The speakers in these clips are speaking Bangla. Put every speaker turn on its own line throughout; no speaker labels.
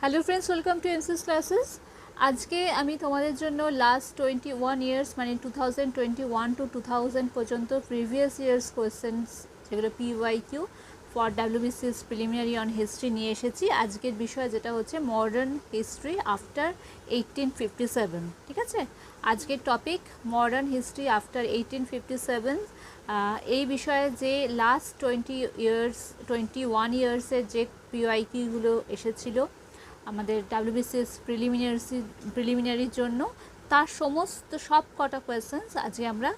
হ্যালো ফ্রেন্ডস, ওয়েলকাম টু এমসিস ক্লাসেস। আজকে আমি তোমাদের জন্য লাস্ট 21 ইয়ার্স মানে 2021 টু 2000 পর্যন্ত প্রিভিয়াস ইয়ার্স কোয়েশ্চেন্স যেগুলো PYQ for WBCS preliminary on history নিয়ে এসেছি। আজকের বিষয় যেটা হচ্ছে মডার্ন হিস্ট্রি আফটার 1857। ঠিক আছে, আজকের টপিক মডার্ন হিস্ট্রি আফটার 1857। এই বিষয়ে যে লাস্ট 21 ইয়ার্সের যে PYQগুলো এসেছিলো আমাদের WBCS প্রিলিমিনারির জন্য, তার সমস্ত সব কটা কোয়েশ্চেন্স আজকে আমরা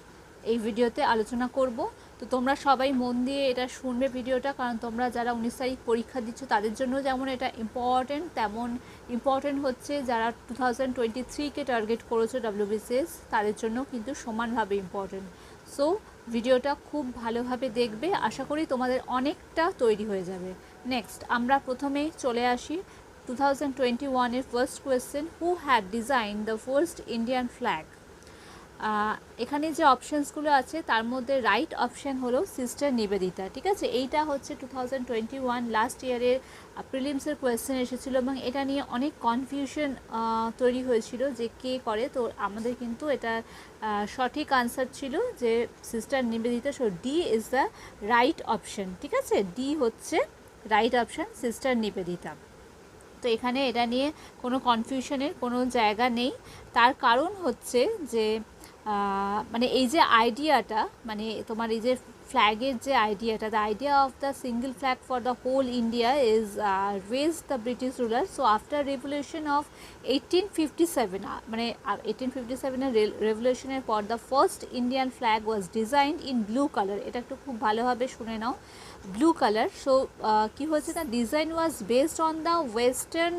এই ভিডিওতে আলোচনা করব। তো তোমরা সবাই মন দিয়ে এটা শুনবে ভিডিওটা, কারণ তোমরা যারা 19 তারিখ পরীক্ষা দিচ্ছ তাদের জন্য যেমন এটা ইম্পর্টেন্ট, তেমন ইম্পর্টেন্ট হচ্ছে যারা 2023কে টার্গেট করেছো WBCS তাদের জন্য কিন্তু সমানভাবে ইম্পর্টেন্ট। সো ভিডিওটা খুব ভালোভাবে দেখবে, আশা করি তোমাদের অনেকটা তৈরি হয়ে যাবে। নেক্সট আমরা প্রথমে চলে আসি 2021 এর first question, who had design the first Indian flag. এখানে যে অপশানসগুলো আছে তার মধ্যে রাইট অপশান হলো সিস্টার নিবেদিতা। ঠিক আছে, এইটা হচ্ছে 2021 লাস্ট ইয়ারের প্রিলিমসের কোয়েশ্চেন এসেছিলো এবং এটা নিয়ে অনেক কনফিউশন তৈরি হয়েছিল যে কে করে। তো আমাদের কিন্তু এটা সঠিক আনসার ছিল যে sister Nivedita. So D is the right option. ঠিক আছে, ডি হচ্ছে রাইট অপশান, সিস্টার নিবেদিতা। তো এখানে এটা নিয়ে কোনো কনফিউশনের কোনো জায়গা নেই। তার কারণ হচ্ছে যে মানে এই যে আইডিয়াটা, মানে তোমার এই যে ফ্ল্যাগের যে আইডিয়াটা, the idea of the single flag for the whole India is raise the British ruler. So after revolution of 1857, মানে 1857-এর রেভলিউশনের পর the first Indian flag was designed in blue colour. এটা একটু খুব ভালোভাবে শুনে নাও, ব্লু কালার। সো কি হচ্ছে, the design was based on the western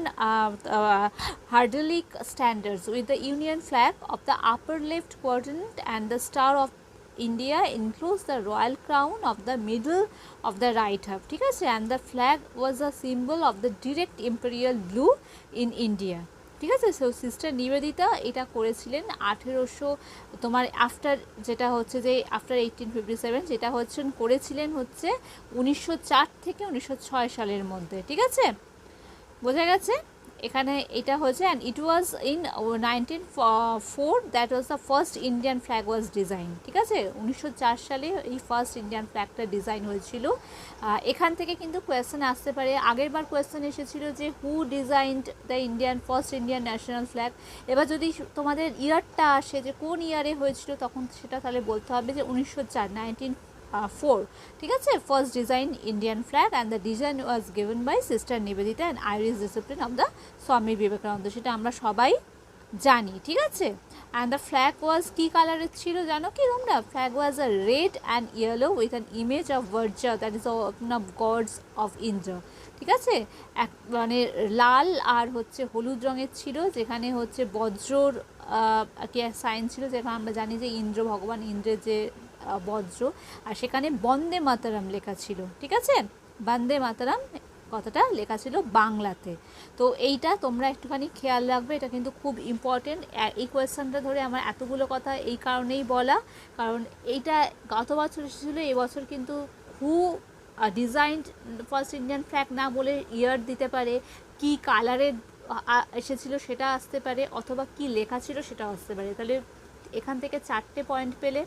heraldic standards with the union flag of the upper left quadrant and the star of India includes the royal crown of the middle of the right half. ঠিক আছে, and the flag was a symbol of the direct imperial blue in India. ঠিক আছে, সো সিস্টার নিবেদিতা এটা করেছিলেন 1800 তোমার আফটার, যেটা হচ্ছে যে আফটার 1857, যেটা হচ্ছে করেছিলেন হচ্ছে 1904 থেকে 1906 সালের মধ্যে। ঠিক আছে, বোঝা গেছে এখানে এটা হচ্ছে। And it was in 1904 that was the first Indian flag was design. ঠিক আছে, 1904 সালে এই ফার্স্ট ইন্ডিয়ান ফ্ল্যাগটা ডিজাইন হয়েছিল। এখান থেকে কিন্তু কোয়েশ্চেন আসতে পারে। আগের বার কোয়েশ্চেন এসেছিল যে who designed the first Indian national flag. এবার যদি তোমাদের ইয়ারটা আসে যে কোন ইয়ারে হয়েছিল, তখন সেটা তাহলে বলতে হবে যে 1904, 1904। ঠিক আছে, first design Indian flag and the design was given by sister Nivedita and Irish discipline of the Swami Vivekananda. সেটা আমরা সবাই জানি। ঠিক আছে, অ্যান্ড দ্য ফ্ল্যাগ ওয়াজ কী কালারের ছিল জানো কি তোমরা? Flag was a red and yellow with an image of ভার্চা, that is one of gods of Indra. ঠিক আছে, মানে লাল আর হচ্ছে হলুদ রঙের ছিল, যেখানে হচ্ছে বজ্রর কি সাইন ছিল, যেখানে আমরা জানি যে ইন্দ্র, ভগবান ইন্দ্রের যে বজ্র, আর সেখানে বন্দে মাতারাম লেখা ছিল। ঠিক আছে, বন্দে মাতারাম কথাটা লেখা ছিল বাংলাতে। তো এইটা তোমরা একটুখানি খেয়াল রাখবে, এটা কিন্তু খুব ইম্পর্টেন্ট। এই কোয়েশ্চেনটা ধরে আমার এতগুলো কথা এই কারণেই বলা, কারণ এইটা গত বছর এসেছিলো, এবছর কিন্তু হু ডিজাইনড ফার্স্ট ইন্ডিয়ান ফ্ল্যাগ না বলে ইয়ার দিতে পারে, কি কালারের এসেছিলো সেটা আসতে পারে, অথবা কি লেখা ছিল সেটাও আসতে পারে। তাহলে এখান থেকে 4টে পয়েন্ট পেলে।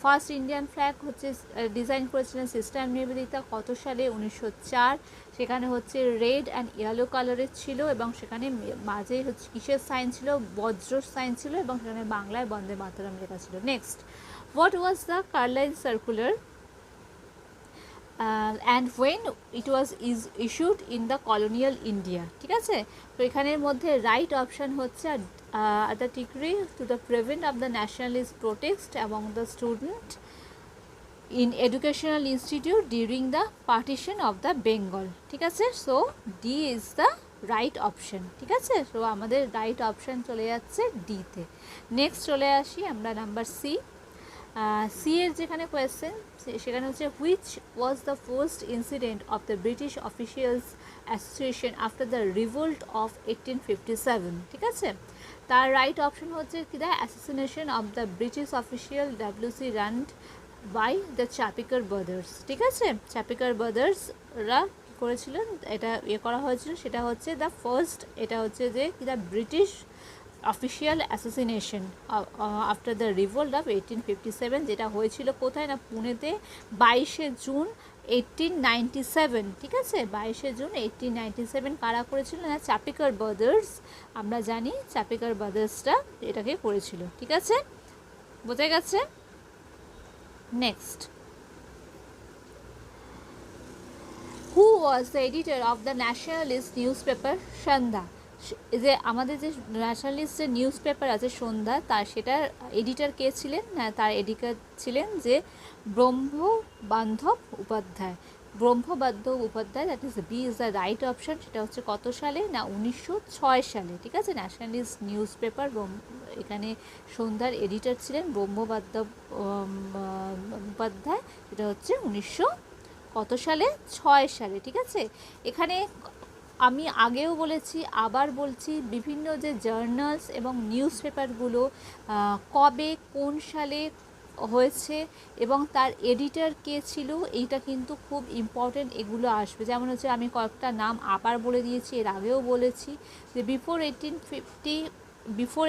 ফার্স্ট ইন্ডিয়ান ফ্ল্যাগ হচ্ছে ডিজাইন করেছিলেন সিস্টার নিবেদিতা, কত সালে? 1904। সেখানে হচ্ছে রেড অ্যান্ড ইয়েলো কালারের ছিল এবং সেখানে মাঝে হচ্ছে কিসের সাইন ছিল? বজ্রর সাইন ছিল এবং সেখানে বাংলায় বন্দে মাতরম লেখা ছিল। Next, what was the Carlyle circular and when it was issued in the colonial India. ঠিক আছে, তো এখানের মধ্যে রাইট অপশান হচ্ছে the decree to the prevent of the nationalist protest among the student in educational institute during the partition of the Bengal. ঠিক আছে, so D is the right option. ঠিক আছে, সো আমাদের রাইট অপশান চলে যাচ্ছে ডিতে। নেক্সট চলে আসি আমরা নাম্বার সি। সি এর যেখানে কোয়েশ্চেন, সেখানে হচ্ছে which was the first incident of the British officials association after the revolt of 1857। ঠিক আছে, তার রাইট অপশন হচ্ছে কি, the association of the British official WC run by the Chapekar brothers. ঠিক আছে, চাপিকার ব্রাদার্সরা করেছিলেন, এটা করা হয়েছিল, সেটা হচ্ছে দ্য ফার্স্ট, এটা হচ্ছে যে the British official association after the revolt of 1857, যেটা হয়েছিল কোথায় না পুনেতে 22শে জুন 1897। ঠিক আছে, 22শে জুন 1897 কারা করেছিল না চাপিকার ব্রাদার্স, আমরা জানি চাপিকার ব্রাদার্সরা এটাকে করেছিল। ঠিক আছে, বোঝা গেছে। Next, who was the editor of the nationalist newspaper Sandhya? যে আমাদের যে ন্যাশনালিস্ট যে নিউজ পেপার আছে সন্ধ্যা, তার সেটার এডিটর কে ছিলেন না, তার এডিটর ছিলেন যে Brahmabandhab Upadhyay. Brahmabandhab Upadhyay, that is B is the right option. সেটা হচ্ছে কত সালে না 1906 সালে। ঠিক আছে, ন্যাশনালিস্ট নিউজ পেপার, এখানে সন্ধ্যার এডিটর ছিলেন ব্রহ্মবান্ধব উপাধ্যায়। এটা হচ্ছে 1900 কত সালে 6 সালে। ঠিক আছে, এখানে আমি আগেও বলেছি আবার বলছি, বিভিন্ন যে জার্নালস এবং নিউজ পেপারগুলো কবে কোন সালে হয়েছে এবং তার এডিটর কে ছিল, এইটা কিন্তু খুব ইম্পর্টেন্ট, এগুলো আসবে। যেমন হচ্ছে আমি কয়েকটা নাম আবার বলে দিয়েছি, এর আগেও বলেছি যে বিফোর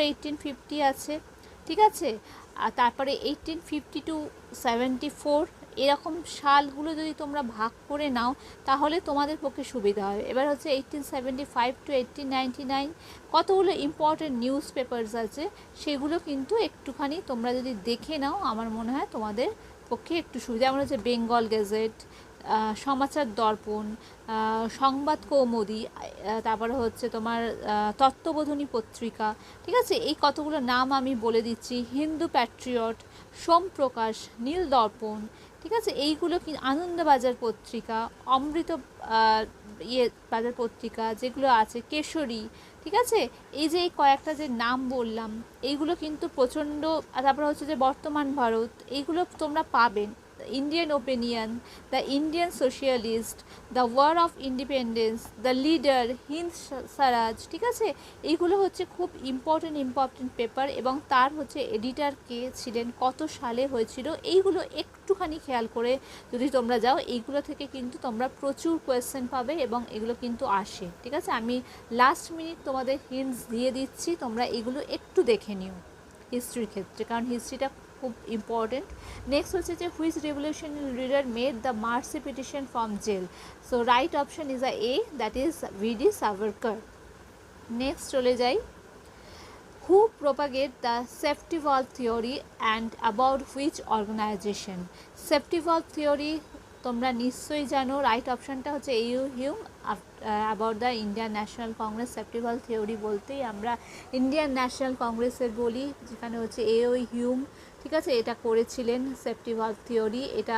1850 আছে। ঠিক আছে, আর তারপরে 1850 টু 74, এরকম সালগুলো যদি তোমরা ভাগ করে নাও তাহলে তোমাদের পক্ষে সুবিধা হবে। এবার হচ্ছে 1875 টু 1899, কতগুলো ইম্পর্টেন্ট নিউজ পেপারস আছে, সেগুলো কিন্তু একটুখানি তোমরা যদি দেখে নাও আমার মনে হয় তোমাদের পক্ষে একটু সুবিধা। যেমন হচ্ছে বেঙ্গল গেজেট, সমাচার দর্পণ, সংবাদ কৌমুদী, তারপরে হচ্ছে তোমার তত্ত্ববোধিনী পত্রিকা। ঠিক আছে, এই কতগুলো নাম আমি বলে দিচ্ছি, হিন্দু প্যাট্রিয়ট, সোমপ্রকাশ, নীল দর্পণ। ঠিক আছে, এইগুলো কি আনন্দবাজার পত্রিকা, অমৃত বাজার পত্রিকা যেগুলো আছে, কেশরী। ঠিক আছে, এই যে এই কয়েকটা যে নাম বললাম এইগুলো কিন্তু প্রচণ্ড। তারপরে হচ্ছে যে বর্তমান ভারত, এইগুলো তোমরা পাবেন। Indian opinion, the Indian socialist, the war of independence, the leader, Hind Swaraj. ঠিক আছে, এইগুলো হচ্ছে খুব ইম্পর্টেন্ট পেপার এবং তার হচ্ছে এডিটর কে ছিলেন, কত সালে হয়েছিল, এইগুলো একটুখানি খেয়াল করে যদি তোমরা যাও এইগুলো থেকে কিন্তু তোমরা প্রচুর কোয়েশ্চেন পাবে এবং এগুলো কিন্তু আসে। ঠিক আছে, আমি লাস্ট মিনিট তোমাদের হিন্টস দিয়ে দিচ্ছি, তোমরা এগুলো একটু দেখে নিও হিস্ট্রির ক্ষেত্রে, কারণ হিস্ট্রিটা খুব ইম্পর্টেন্ট। নেক্সট হচ্ছে যে which revolutionary leader made the mercy petition from jail? So right option is A, that is VD Savarkar. Next চলে যাই, who propagate the safety valve theory and about which organisation? Safety valve theory তোমরা নিশ্চয়ই জানো, রাইট অপশানটা হচ্ছে A O. Hume. About the Indian national Congress, safety valve theory বলতেই আমরা ইন্ডিয়ান ন্যাশনাল কংগ্রেসের বলি, যেখানে হচ্ছে এ.ইউ. হিউম। ঠিক আছে, এটা করেছিলেন সেফটি ভালভ থিওরি। এটা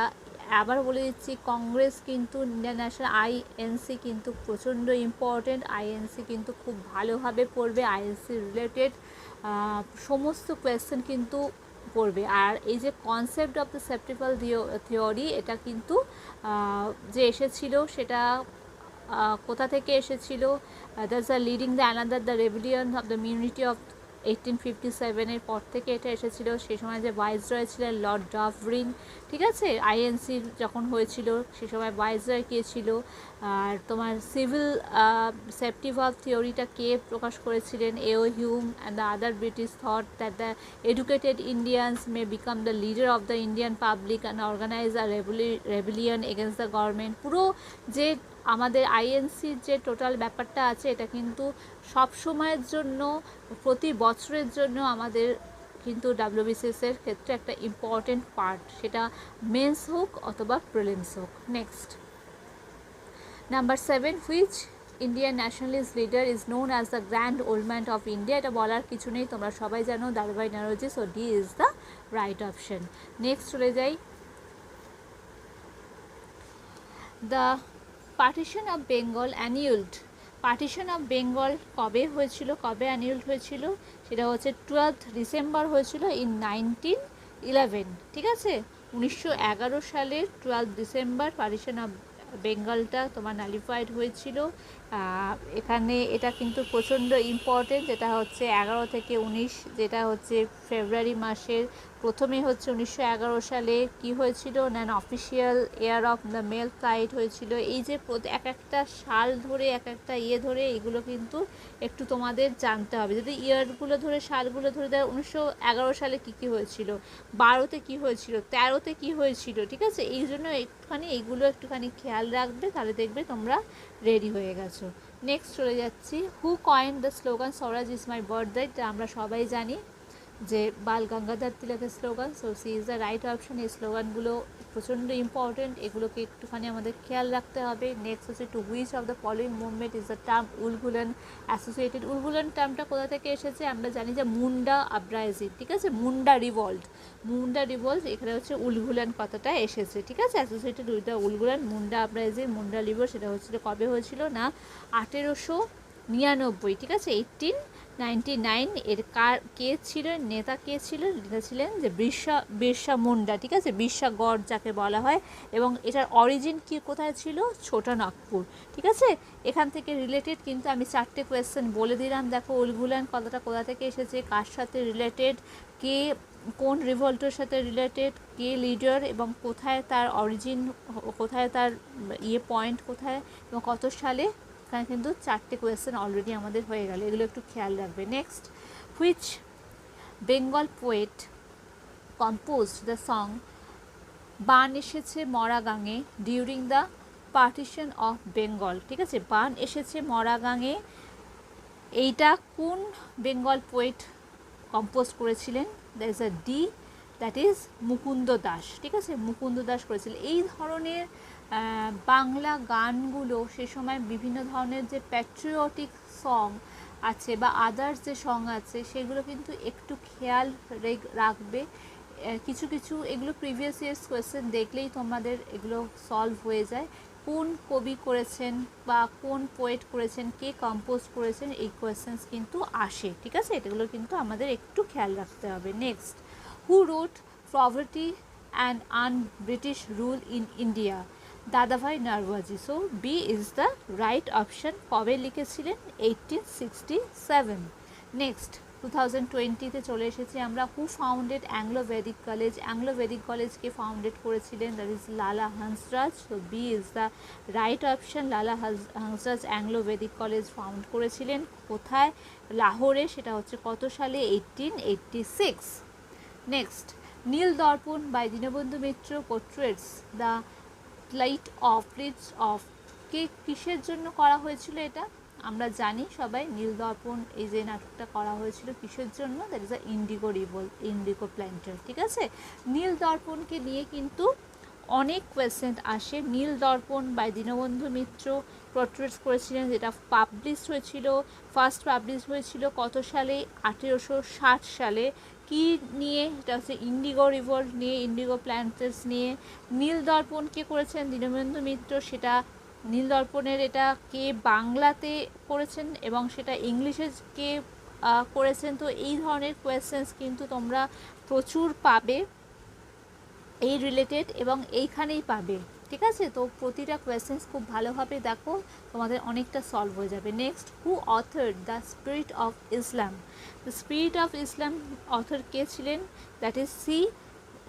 আবার বলে দিচ্ছি, কংগ্রেস কিন্তু ইন্ডিয়ান ন্যাশনাল আইএনসি কিন্তু প্রচণ্ড ইম্পর্টেন্ট, আইএনসি কিন্তু খুব ভালোভাবে পড়বে, আইএনসি রিলেটেড সমস্ত কোয়েশ্চেন কিন্তু পড়বে। আর এই যে concept of the safety valve theory, এটা কিন্তু যে এসেছিল সেটা কোথা থেকে এসেছিল? That's the leading the another the rebellion of the mutiny of 1857 পর থেকে এটা এসেছিল। সেই সময় যে ভাইসরয় ছিলেন লর্ড ডাভরিন। ঠিক আছে, আইএনসি যখন হয়েছিল সে সময় ভাইসরয় কে ছিল? আর তোমার সিভিল সেফটি ভালভ থিওরিটা কে প্রকাশ করেছিলেন? A O. Hume and the other British thought that the educated Indians may become the leader of the Indian public and organise a rebellion against the government. পুরো যে আমাদের আইএনসির যে টোটাল ব্যাপারটা আছে, এটা কিন্তু সব সময়ের জন্য, প্রতি বছরের জন্য আমাদের কিন্তু ডাব্লিউবিসিএসের ক্ষেত্রে একটা ইম্পর্টেন্ট পার্ট, সেটা মেন্স হোক অথবা প্রিলিমস হোক। Next, number 7, which Indian nationalist leader is known as the grand old man of India? এটা বলার কিছু নেই, তোমরা সবাই জানো, Dadabhai Naoroji. So D is the right option. Next চলে যাই, the partition of Bengal annulled. Partition of Bengal কবে হয়েছিল, কবে অ্যানিউলড হয়েছিল? সেটা হচ্ছে 12 ডিসেম্বর হয়েছিল ইন 1911। ঠিক আছে, 1911 সালের 12 ডিসেম্বর পার্টিশন অফ বেঙ্গলটা তোমার নালিফাইড হয়েছিল এখানে এটা কিন্তু প্রচণ্ড ইম্পর্টেন্ট, যেটা হচ্ছে 11 থেকে 19, যেটা হচ্ছে ফেব্রুয়ারি মাসের প্রথমে হচ্ছে 1911 সালে কি হয়েছিল না, official air of the mail flight হয়েছিল। এই যে এক একটা সাল ধরে এক একটা ধরে এগুলো কিন্তু একটু তোমাদের জানতে হবে। যদি ইয়ারগুলো ধরে সালগুলো ধরে দেয়, 1911 সালে কী হয়েছিল, 12তে কী হয়েছিল, 13তে কী হয়েছিল, ঠিক আছে, এই জন্য একটুখানি এইগুলো একটুখানি খেয়াল রাখবে, তাহলে দেখবে তোমরা রেডি হয়ে গেছো। নেক্সট চলে যাচ্ছি, who coined the slogan swaraj is my birthday, আমরা সবাই জানি যে বাল গঙ্গাধর তিলকের স্লোগান। So C is the right option. এই স্লোগানগুলো প্রচণ্ড ইম্পর্টেন্ট, এগুলোকে একটুখানি আমাদের খেয়াল রাখতে হবে। নেক্সট হচ্ছে, to which of the following movement is the term Ulgulan associated. Ulgulan টার্মটা কোথা থেকে এসেছে, আমরা জানি যে মুন্ডা আপরাইজিং, ঠিক আছে, মুন্ডা রিভল্ট, এখানে হচ্ছে উলগুলান কথাটা এসেছে, ঠিক আছে, associated with the Ulgulan Munda uprising, Munda revolt, সেটা হচ্ছিল কবে হয়েছিল না 1899, ঠিক আছে, 1899। এর কে ছিলেন, নেতা কে ছিলেন, নেতা ছিলেন যে বিরসা মুন্ডা, ঠিক আছে, বিরসা গড় যাকে বলা হয়। এবং এটার অরিজিন কি কোথায় ছিল, ছোটা নাগপুর, ঠিক আছে। এখান থেকে রিলেটেড কিন্তু আমি 4টে কোয়েশ্চেন বলে দিলাম। দেখো, উলগুলান কথাটা কোথা থেকে এসেছে, কার সাথে রিলেটেড, কে কোন রিভল্টের সাথে রিলেটেড, কে লিডার, এবং কোথায় তার অরিজিন, কোথায় তার পয়েন্ট কোথায়, এবং কত সালে। এখানে কিন্তু 4টে কোয়েশ্চেন অলরেডি আমাদের হয়ে গেল, এগুলো একটু খেয়াল রাখবে। Next, which Bengal poet composed the song বান এসেছে মরা গাঙে during the partition of Bengal, ঠিক আছে, বান এসেছে মরা গাঙে, এইটা কোন বেঙ্গল পোয়েট কম্পোজ করেছিলেন, that is a D, that is Mukunda Das, ঠিক আছে, মুকুন্দ দাস করেছিলেন। এই ধরনের বাংলা গানগুলো সে সময় বিভিন্ন ধরনের যে প্যাট্রিয়টিক সং আছে বা আদার্স যে সং আছে, সেগুলো কিন্তু একটু খেয়াল রাখবে। কিছু কিছু এগুলো প্রিভিয়াস ইয়ার্স কোয়েশ্চেন দেখলেই তোমাদের এগুলো সলভ হয়ে যায়। কোন কবি করেছেন বা কোন পোয়েট করেছেন, কে কম্পোজ করেছেন, এই কোয়েশ্চেন্স কিন্তু আসে, ঠিক আছে, এগুলো কিন্তু আমাদের একটু খেয়াল রাখতে হবে। Next, who wrote poverty and British rule in India, Dadabhai Naoroji. So B is the right option. কবে লিখেছিলেন, 1867। নেক্সট, 2020-তে চলে এসেছি আমরা। Who founded Anglo Vedic college, Anglo Vedic কলেজকে ফাউন্ডেড করেছিলেন, that is Lala Hansraj. So B is the right option. Lala Hansraj Anglo Vedic college found করেছিলেন কোথায়, লাহোরে, সেটা হচ্ছে কত সালে, 1886। Next, Nil Darpan by Dinabandhu Mitra portrays the plight of কে কিসের জন্য করা হয়েছিল, এটা আমরা জানি সবাই, নীল দর্পণ এই যে নাটকটা করা হয়েছিল কিসের জন্য, that is a Indigo planter, ঠিক আছে। নীল দর্পণকে নিয়ে কিন্তু অনেক কোয়েশ্চেন আসে। নীল দর্পণ বাই দীনবন্ধু মিত্র পোর্ট্রেটস করেছিলেন, যেটা ফার্স্ট পাবলিশ হয়েছিল কত সালে, 1860 সালে। কি নিয়ে, এটা হচ্ছে ইন্ডিগো রিভোল্ট নিয়ে, ইন্ডিগো প্ল্যান্টার্স নিয়ে। নীল দর্পণ কে করেছেন, দীনবন্ধু মিত্র, সেটা নীল দর্পণের এটা কে বাংলাতে করেছেন এবং সেটা ইংলিশে কে করেছেন। তো এই ধরনের কোয়েশ্চেন্স কিন্তু তোমরা প্রচুর পাবে এই রিলেটেড, এবং এইখানেই পাবে, ঠিক আছে। তো প্রতিটা কোয়েশ্চেন্স খুব ভালোভাবে দেখো, তোমাদের অনেকটা সলভ হয়ে যাবে। Next, who author the spirit of Islam, the spirit of Islam author কে ছিলেন, that is C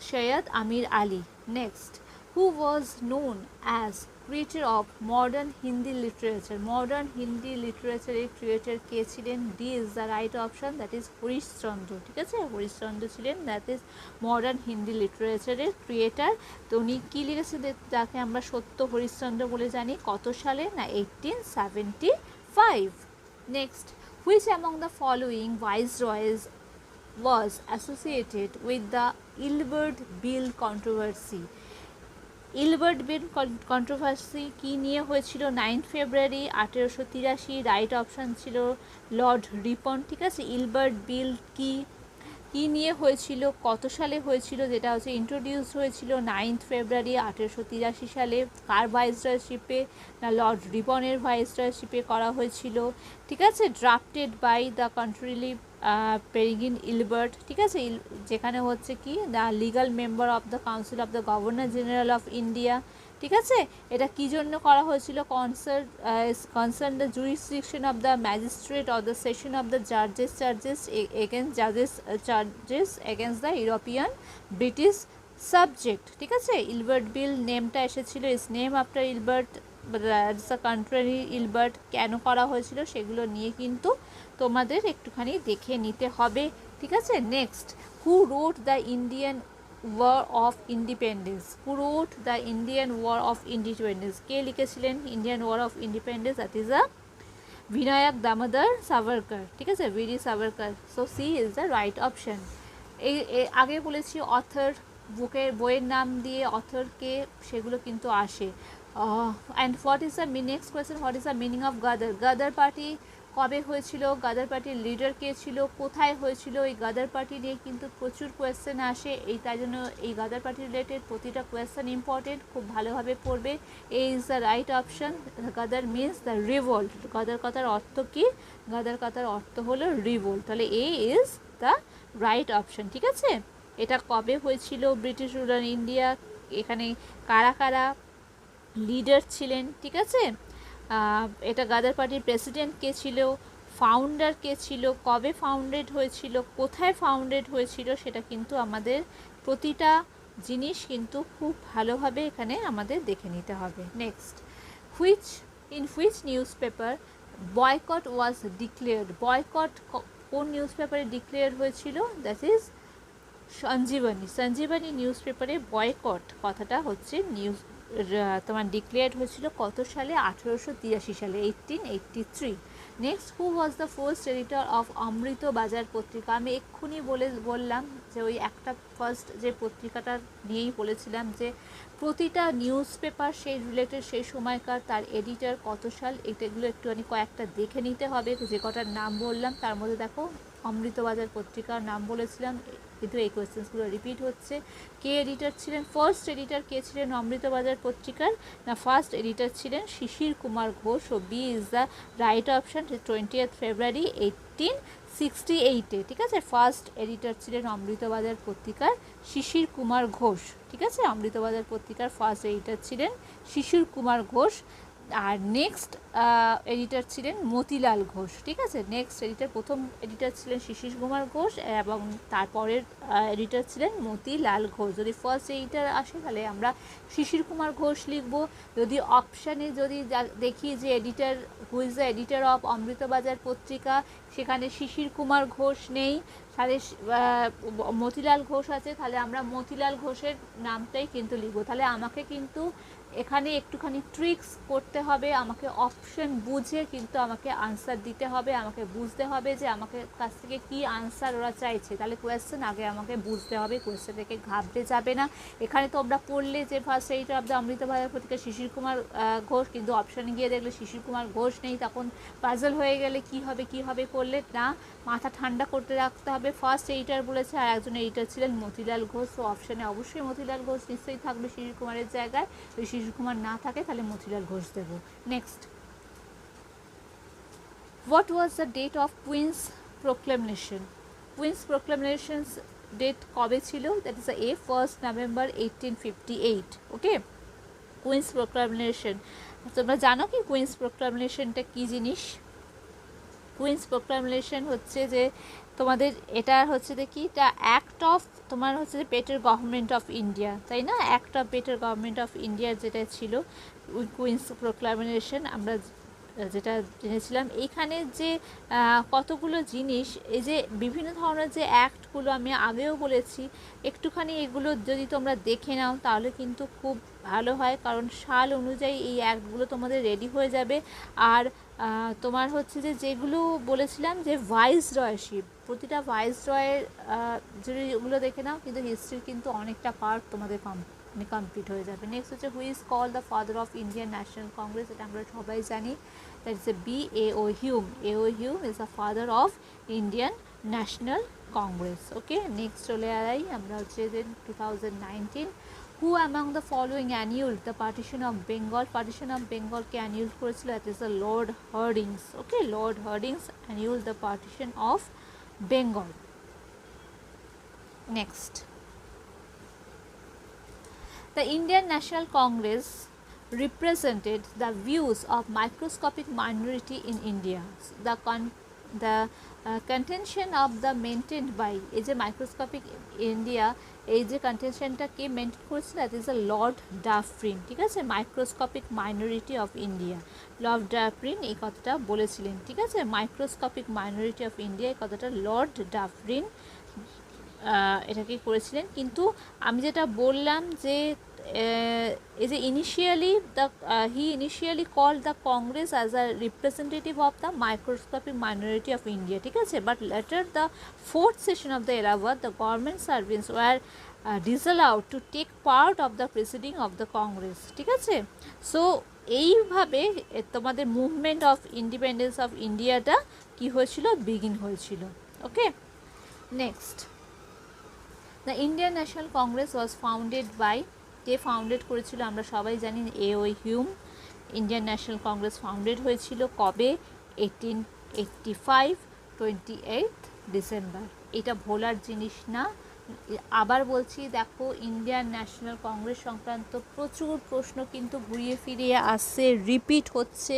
Syed Ameer Ali. Next, who was known as creator of modern Hindi literature, modern Hindi লিটারেচারের ক্রিয়েটর কে ছিলেন, D is the right option, that is Harishchandra, ঠিক আছে, হরিশচন্দ্র ছিলেন, দ্যাট ইজ মডার্ন হিন্দি লিটারেচারের ক্রিয়েটার। তো উনি কী লিখেছেন, যাকে আমরা সত্য হরিশচন্দ্র বলে জানি, কত সালে না 1875। Next, which among the following viceroys was associated with the Ilbert Bill controversy, Ilbert bill controversy কী নিয়ে হয়েছিল, 9 ফেব্রুয়ারি 1883। রাইট অপশান ছিল লর্ড রিপন, ঠিক আছে। ইলবার্ট বিল কী নিয়ে হয়েছিল, কত সালে হয়েছিল, যেটা হচ্ছে ইন্ট্রোডিউস হয়েছিল 9 ফেব্রুয়ারি 1883 সালে। কার ভাইসরয়শিপে না লর্ড রিপনের ভাইসরয়শিপে করা হয়েছিল, ঠিক আছে। Drafted by the Courtenay Peregrine Ilbert, ঠিক আছে, যেখানে হচ্ছে কি the legal member of the council of the governor general of India, ঠিক আছে, এটা কী জন্য করা হয়েছিল? Concern the jurisdiction of the magistrate of the session of the charges against the European British subject. ঠিক আছে, ইলবার্ট বিল নেমটা এসেছিল, is name after Ilbert, the contrary Ilbert, কেন করা হয়েছিল সেগুলো নিয়ে কিন্তু তোমাদের একটুখানি দেখে নিতে হবে। ঠিক আছে, next, who wrote the Indian war of independence? Who wrote the Indian war of independence? কে লিখেছিলেন Indian war of independence? That is a Vinayak Damodar Savarkar. ঠিক আছে, VD Savarkar. So C is the right option. এই আগে বলেছি অথর, বইয়ের নাম দিয়ে অথরকে সেগুলো কিন্তু আসে। And what is the next question, what is the meaning of গাদার? গাদার পার্টি কবে হয়েছিল? গাদার পার্টির লিডার কে ছিল? কোথায় হয়েছিল? এই গাদার পার্টি নিয়ে কিন্তু প্রচুর কোয়েশ্চেন আসে, তাই জন্য এই গাদার পার্টি রিলেটেড প্রতিটা কোয়েশ্চেন ইম্পর্টেন্ট, খুব ভালোভাবে পড়বে। এ ইজ দ্য রাইট অপশন। গাদার মিনস দ্য রিভোল্ট। গাদার কথার অর্থ কি? গাদার কথার অর্থ হলো রিভোল্ট। তাহলে এ ইজ দ্য রাইট অপশন। ঠিক আছে, এটা কবে হয়েছিল? ব্রিটিশ রুলার ইন্ডিয়া, এখানে কারা কারা লিডার ছিলেন? ঠিক আছে, এটা গাদার পার্টির প্রেসিডেন্ট কে ছিল, ফাউন্ডার কে ছিল, কবে ফাউন্ডেড হয়েছিল, কোথায় ফাউন্ডেড হয়েছিল, সেটা কিন্তু আমাদের প্রতিটা জিনিস কিন্তু খুব ভালোভাবে এখানে আমাদের দেখে নিতে হবে। Next, in which news paper boycott was declared? Boycott কোন নিউজ পেপারে ডিক্লেয়ার হয়েছিল? দ্যাট ইজ সঞ্জীবনী নিউজ পেপারে বয়কট কথাটা হচ্ছে তোমার ডিক্লেয়ার হয়েছিল কত সালে? 1883 সালে, 1883। Next, who was the first editor of Amrit Bazar Patrika? আমি এক্ষুনি বললাম যে ওই একটা ফার্স্ট যে পত্রিকাটা নিয়েই বলেছিলাম যে প্রতিটা নিউজ পেপার সেই রিলেটেড সেই সময়কার তার এডিটর কত সাল, এটাগুলো একটুখানি কয়েকটা দেখে নিতে হবে। যে কটার নাম বললাম তার মধ্যে দেখো অমৃতবাজার পত্রিকার নাম বলেছিলাম, কিন্তু এই কোয়েশ্চেন্সগুলো রিপিট হচ্ছে। কে এডিটর ছিলেন? ফার্স্ট এডিটর কে ছিলেন অমৃতবাজার পত্রিকার? না, ফার্স্ট এডিটর ছিলেন শিশির কুমার ঘোষ। ও B is the right option. 20th February 1868-এ। ঠিক আছে, ফার্স্ট এডিটর ছিলেন অমৃতবাজার পত্রিকার শিশির কুমার ঘোষ। ঠিক আছে, অমৃতবাজার পত্রিকার ফার্স্ট এডিটর ছিলেন শিশির কুমার ঘোষ। আর নেক্সট এডিটর ছিলেন মতিলাল ঘোষ। ঠিক আছে, নেক্সট এডিটর, প্রথম এডিটর ছিলেন শিশির কুমার ঘোষ এবং তারপরের এডিটর ছিলেন মতিলাল ঘোষ। যদি ফার্স্ট এডিটর আসে তাহলে আমরা শিশির কুমার ঘোষ লিখব। যদি অপশানে যদি দেখি যে editor, who is the editor of Amritabazar পত্রিকা, সেখানে শিশির কুমার ঘোষ নেই, তাহলে মতিলাল ঘোষ আছে, তাহলে আমরা মতিলাল ঘোষের নামটাই কিন্তু লিখব। তাহলে আমাকে কিন্তু এখানে একটুখানি ট্রিক্স করতে হবে, আমাকে অপশন বুঝে কিন্তু আমাকে আনসার দিতে হবে, আমাকে বুঝতে হবে যে আমাকে কাছ থেকে কী আনসার ওরা চাইছে। তাহলে কোয়েশ্চেন আগে আমাকে বুঝতে হবে, কোয়েশ্চেন থেকে ঘাবড়ে যাবে না। এখানে তোমরা পড়লে যে first editor of the Amrita Bazar Patrika Sisir Kumar Ghosh, কিন্তু অপশানে গিয়ে দেখলে শিশির কুমার ঘোষ নেই, তখন পাজল হয়ে গেলে কি হবে করলে না, মাথা ঠান্ডা করতে রাখতে হবে। ফার্স্ট এডিটর বলেছে আর একজন এডিটর ছিলেন মতিলাল ঘোষ, তো অপশানে অবশ্যই মতিলাল ঘোষ নিশ্চয়ই থাকবে শিশির কুমারের জায়গায়। যদি শিশির কুমার না থাকে তাহলে মতিলাল ঘোষ দেব। Next, what was the date of queen's proclamation? Queen's proclamation's date কবে ছিল? That is A 1st November 1858। Okay, queen's proclamation তোমরা জানো কি কুইন্স প্রোক্লেমেশনটা কী জিনিস? কুইন্স প্রোক্লেমেশন হচ্ছে যে তোমাদের এটা হচ্ছে দেখি, এটা অ্যাক্ট অফ তোমার হচ্ছে যে বেটার গভর্নমেন্ট অফ ইন্ডিয়া, তাই না? Act of better government of ইন্ডিয়ার যেটা ছিল কুইন্স প্রোক্লেমেশন, আমরা যেটা জেনেছিলাম। এইখানে যে কতগুলো জিনিস, এই যে বিভিন্ন ধরনের যে অ্যাক্টগুলো আমি আগেও বলেছি, একটুখানি এগুলো যদি তোমরা দেখে নাও তাহলে কিন্তু খুব ভালো হয়, কারণ সাল অনুযায়ী এই অ্যাক্টগুলো তোমাদের রেডি হয়ে যাবে। আর তোমার হচ্ছে যে যেগুলো বলেছিলাম যে ভাইসরয়শিপ, প্রতিটা ভাইসরয়ের যদি ওগুলো দেখে নাও কিন্তু হিস্ট্রির কিন্তু অনেকটা পার্ট তোমাদের কমপ্লিট হয়ে যাবে। নেক্সট হচ্ছে who is called the father of Indian national Congress? এটা আমরা সবাই জানি, that is A B.A.O. Hume. A.O. Hume is the father of Indian national Congress. Okay, next চলে আলাই আমরা হচ্ছে যে 2019, who among the following annul the partition of Bengal? Partition of বেঙ্গলকে অ্যানিউল করেছিল, that is the lord Hardinge's. Okay, lord Hardinge's annul the partition of Bengal. Next, The Indian National Congress represented the views of microscopic minority in India. The contention of the maintained by এই যে মাইক্রোস্কোপিক ইন্ডিয়া এই যে কন্টেনশনটা কে মেনটেন করেছিল that is a Lord Dufferin, ঠিক আছে, microscopic minority of India. Lord Dufferin এই কথাটা বলেছিলেন, ঠিক আছে, মাইক্রোস্কোপিক মাইনরিটি অফ ইন্ডিয়া এই কথাটা লর্ড ডাফরিন এটাকে করেছিলেন। কিন্তু আমি যেটা বললাম যে is initially the he initially called the Congress as a representative of the microscopic minority of India, ঠিক আছে, but later the fourth session of the Allahabad the government servants were disallowed to take part of the proceeding of the Congress, ঠিক আছে। সো এইভাবে তোমাদের মুভমেন্ট অফ ইন্ডিপেন্ডেন্স অফ ইন্ডিয়াটা কি হয়েছিল, বিগিন হয়েছিল। Okay, next, the Indian national Congress was founded by, কে ফাউন্ডেড করেছিল আমরা সবাই জানি, A.O. হিউম। ইন্ডিয়ান ন্যাশনাল কংগ্রেস ফাউন্ডেড হয়েছিল কবে, 1885 28 ডিসেম্বর। এটা ভোলার জিনিস না। আবার বলছি, দেখো ইন্ডিয়ান ন্যাশনাল কংগ্রেস সংক্রান্ত প্রচুর প্রশ্ন কিন্তু ঘুরিয়ে ফিরিয়ে আসছে, রিপিট হচ্ছে।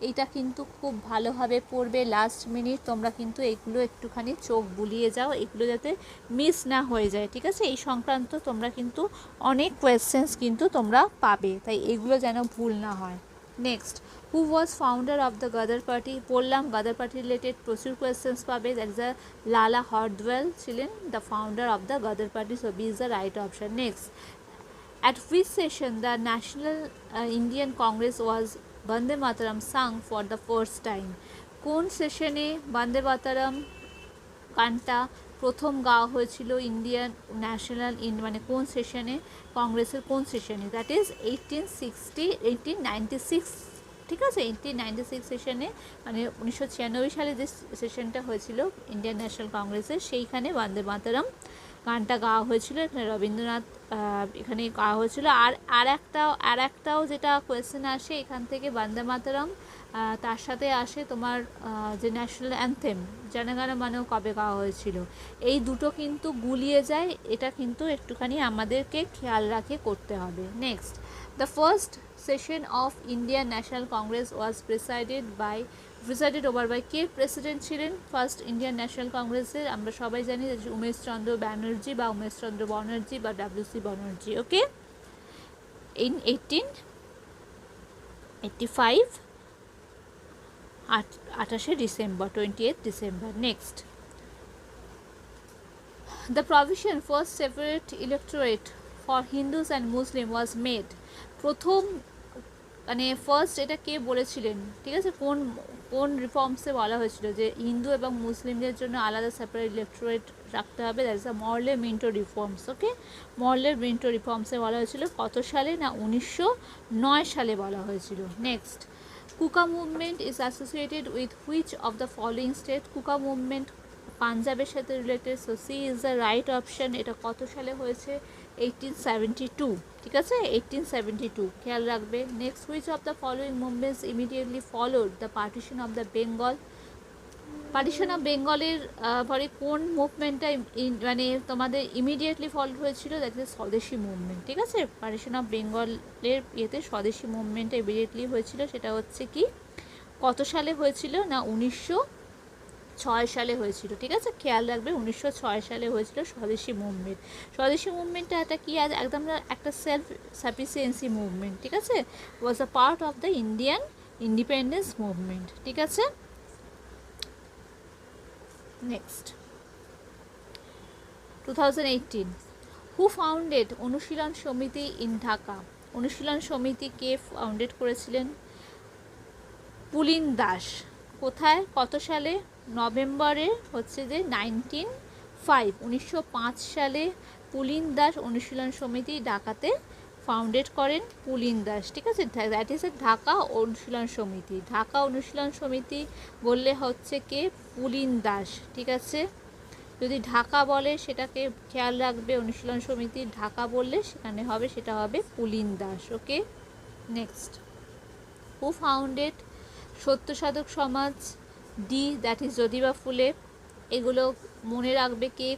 এটা কিন্তু খুব ভালোভাবে পড়বে, লাস্ট মিনিট তোমরা কিন্তু এগুলো একটুখানি চোখ বুলিয়ে যাও, এগুলো যাতে মিস না হয়ে যায়, ঠিক আছে। এই সংক্রান্ত তোমরা কিন্তু অনেক কোয়েশ্চেন্স কিন্তু তোমরা পাবে, তাই এগুলো যেন ভুল না হয়। Next, who was founder of the Ghadar party, বললাম গাদার পার্টি রিলেটেড প্রচুর কোয়েশ্চেন্স পাবে। That is the Lala Hardayal ছিলেন the founder of the Ghadar party, so B is the right option. Next, at which session the National Indian Congress was Bande Mataram sung for the first time, কোন সেশনে বন্দে মাতরম গানটা প্রথম গাওয়া হয়েছিল ইন্ডিয়ান ন্যাশনাল মানে কোন সেশনে, কংগ্রেসের কোন সেশনে, দ্যাট ইজ 1896, ঠিক আছে, 1896 সেশনে, মানে 1996 সালে যে সেশনটা হয়েছিল ইন্ডিয়ান ন্যাশনাল কংগ্রেসের, সেইখানে বন্দে মাতরম গানটা গাওয়া হয়েছিল। এখানে রবীন্দ্রনাথ এখানে গাওয়া হয়েছিল। আর একটাও যেটা কোয়েশ্চেন আসে এখান থেকে, বন্দে মাতরম তার সাথে আসে তোমার যে ন্যাশনাল অ্যান্থেম জনগণ মন কবে গাওয়া হয়েছিল, এই দুটো কিন্তু গুলিয়ে যায়, এটা কিন্তু একটুখানি আমাদেরকে খেয়াল রাখে করতে হবে। Next, the first session of Indian national Congress was presided over by, কে প্রেসিডেন্ট ছিলেন ফার্স্ট ইন্ডিয়ান ন্যাশনাল কংগ্রেসের, আমরা সবাই জানি উমেশচন্দ্র ব্যানার্জি বা উমেশচন্দ্র ব্যানার্জি বা WC Banerjee. Okay, in 1885 28 December 28 ডিসেম্বর। Next, the provision for separate electorate for Hindus and Muslim was made, প্রথম মানে ফার্স্ট এটা কে বলেছিলেন, ঠিক আছে, কোন রিফর্মসে বলা হয়েছিল যে হিন্দু এবং মুসলিমদের জন্য আলাদা সেপারেট ইলেকটোরেট রাখতে হবে, দ্যাট ইজ দ্য মরলে মিন্টো রিফর্মস। ওকে, মরলে মিন্টো রিফর্মসে বলা হয়েছিল কত সালে না 1909 সালে বলা হয়েছিল। Next, Kuka movement is associated with which of the following state, Kuka movement পাঞ্জাবের সাথে related, so C is the right option. এটা কত সালে হয়েছে, 1872, ঠিক আছে, 1872 খেয়াল রাখবে। Next, which of the following movements immediately followed the partition of the Bengal, partition of বেঙ্গলের পরে কোন মুভমেন্টটা মানে তোমাদের ইমিডিয়েটলি ফলো হয়েছিল, দ্যাট ইজ স্বদেশী মুভমেন্ট, ঠিক আছে, পার্টিশন অফ বেঙ্গলের ইয়েতে স্বদেশী মুভমেন্টটা ইমিডিয়েটলি হয়েছিল। সেটা হচ্ছে কি কত সালে হয়েছিল না 1906 সালে হয়েছিল, ঠিক আছে, খেয়াল রাখবে 1906 সালে হয়েছিল স্বদেশী মুভমেন্ট। স্বদেশী মুভমেন্টটা একটা কি একদম একটা সেলফ সাফিসিয়েন্সি মুভমেন্ট, ঠিক আছে, was a part of the Indian independence movement, ঠিক আছে। নেক্সট, 2018, হু ফাউন্ডেড অনুশীলন সমিতি ইন ঢাকা, অনুশীলন সমিতি কে ফাউন্ডেড করেছিলেন, পুলিন দাস। কোথায় কত সালে, নভেম্বরে হচ্ছে যে 1905 সালে পুলিন দাস অনুশীলন সমিতি ঢাকাতে ফাউন্ডেড করেন পুলিন দাস, ঠিক আছে, দ্যাট ইজ এ ঢাকা অনুশীলন সমিতি। ঢাকা অনুশীলন সমিতি বললে হচ্ছে কে, পুলিন দাস, ঠিক আছে। যদি ঢাকা বলে সেটাকে খেয়াল রাখবে, অনুশীলন সমিতি ঢাকা বললে সেখানে হবে, সেটা হবে পুলিন দাস। ওকে, নেক্সট, হু ফাউন্ডেড সত্য সাধক সমাজ, ডি দ্যাট ইজ জ্যোতিবা ফুলে। এগুলো মনে রাখবে কে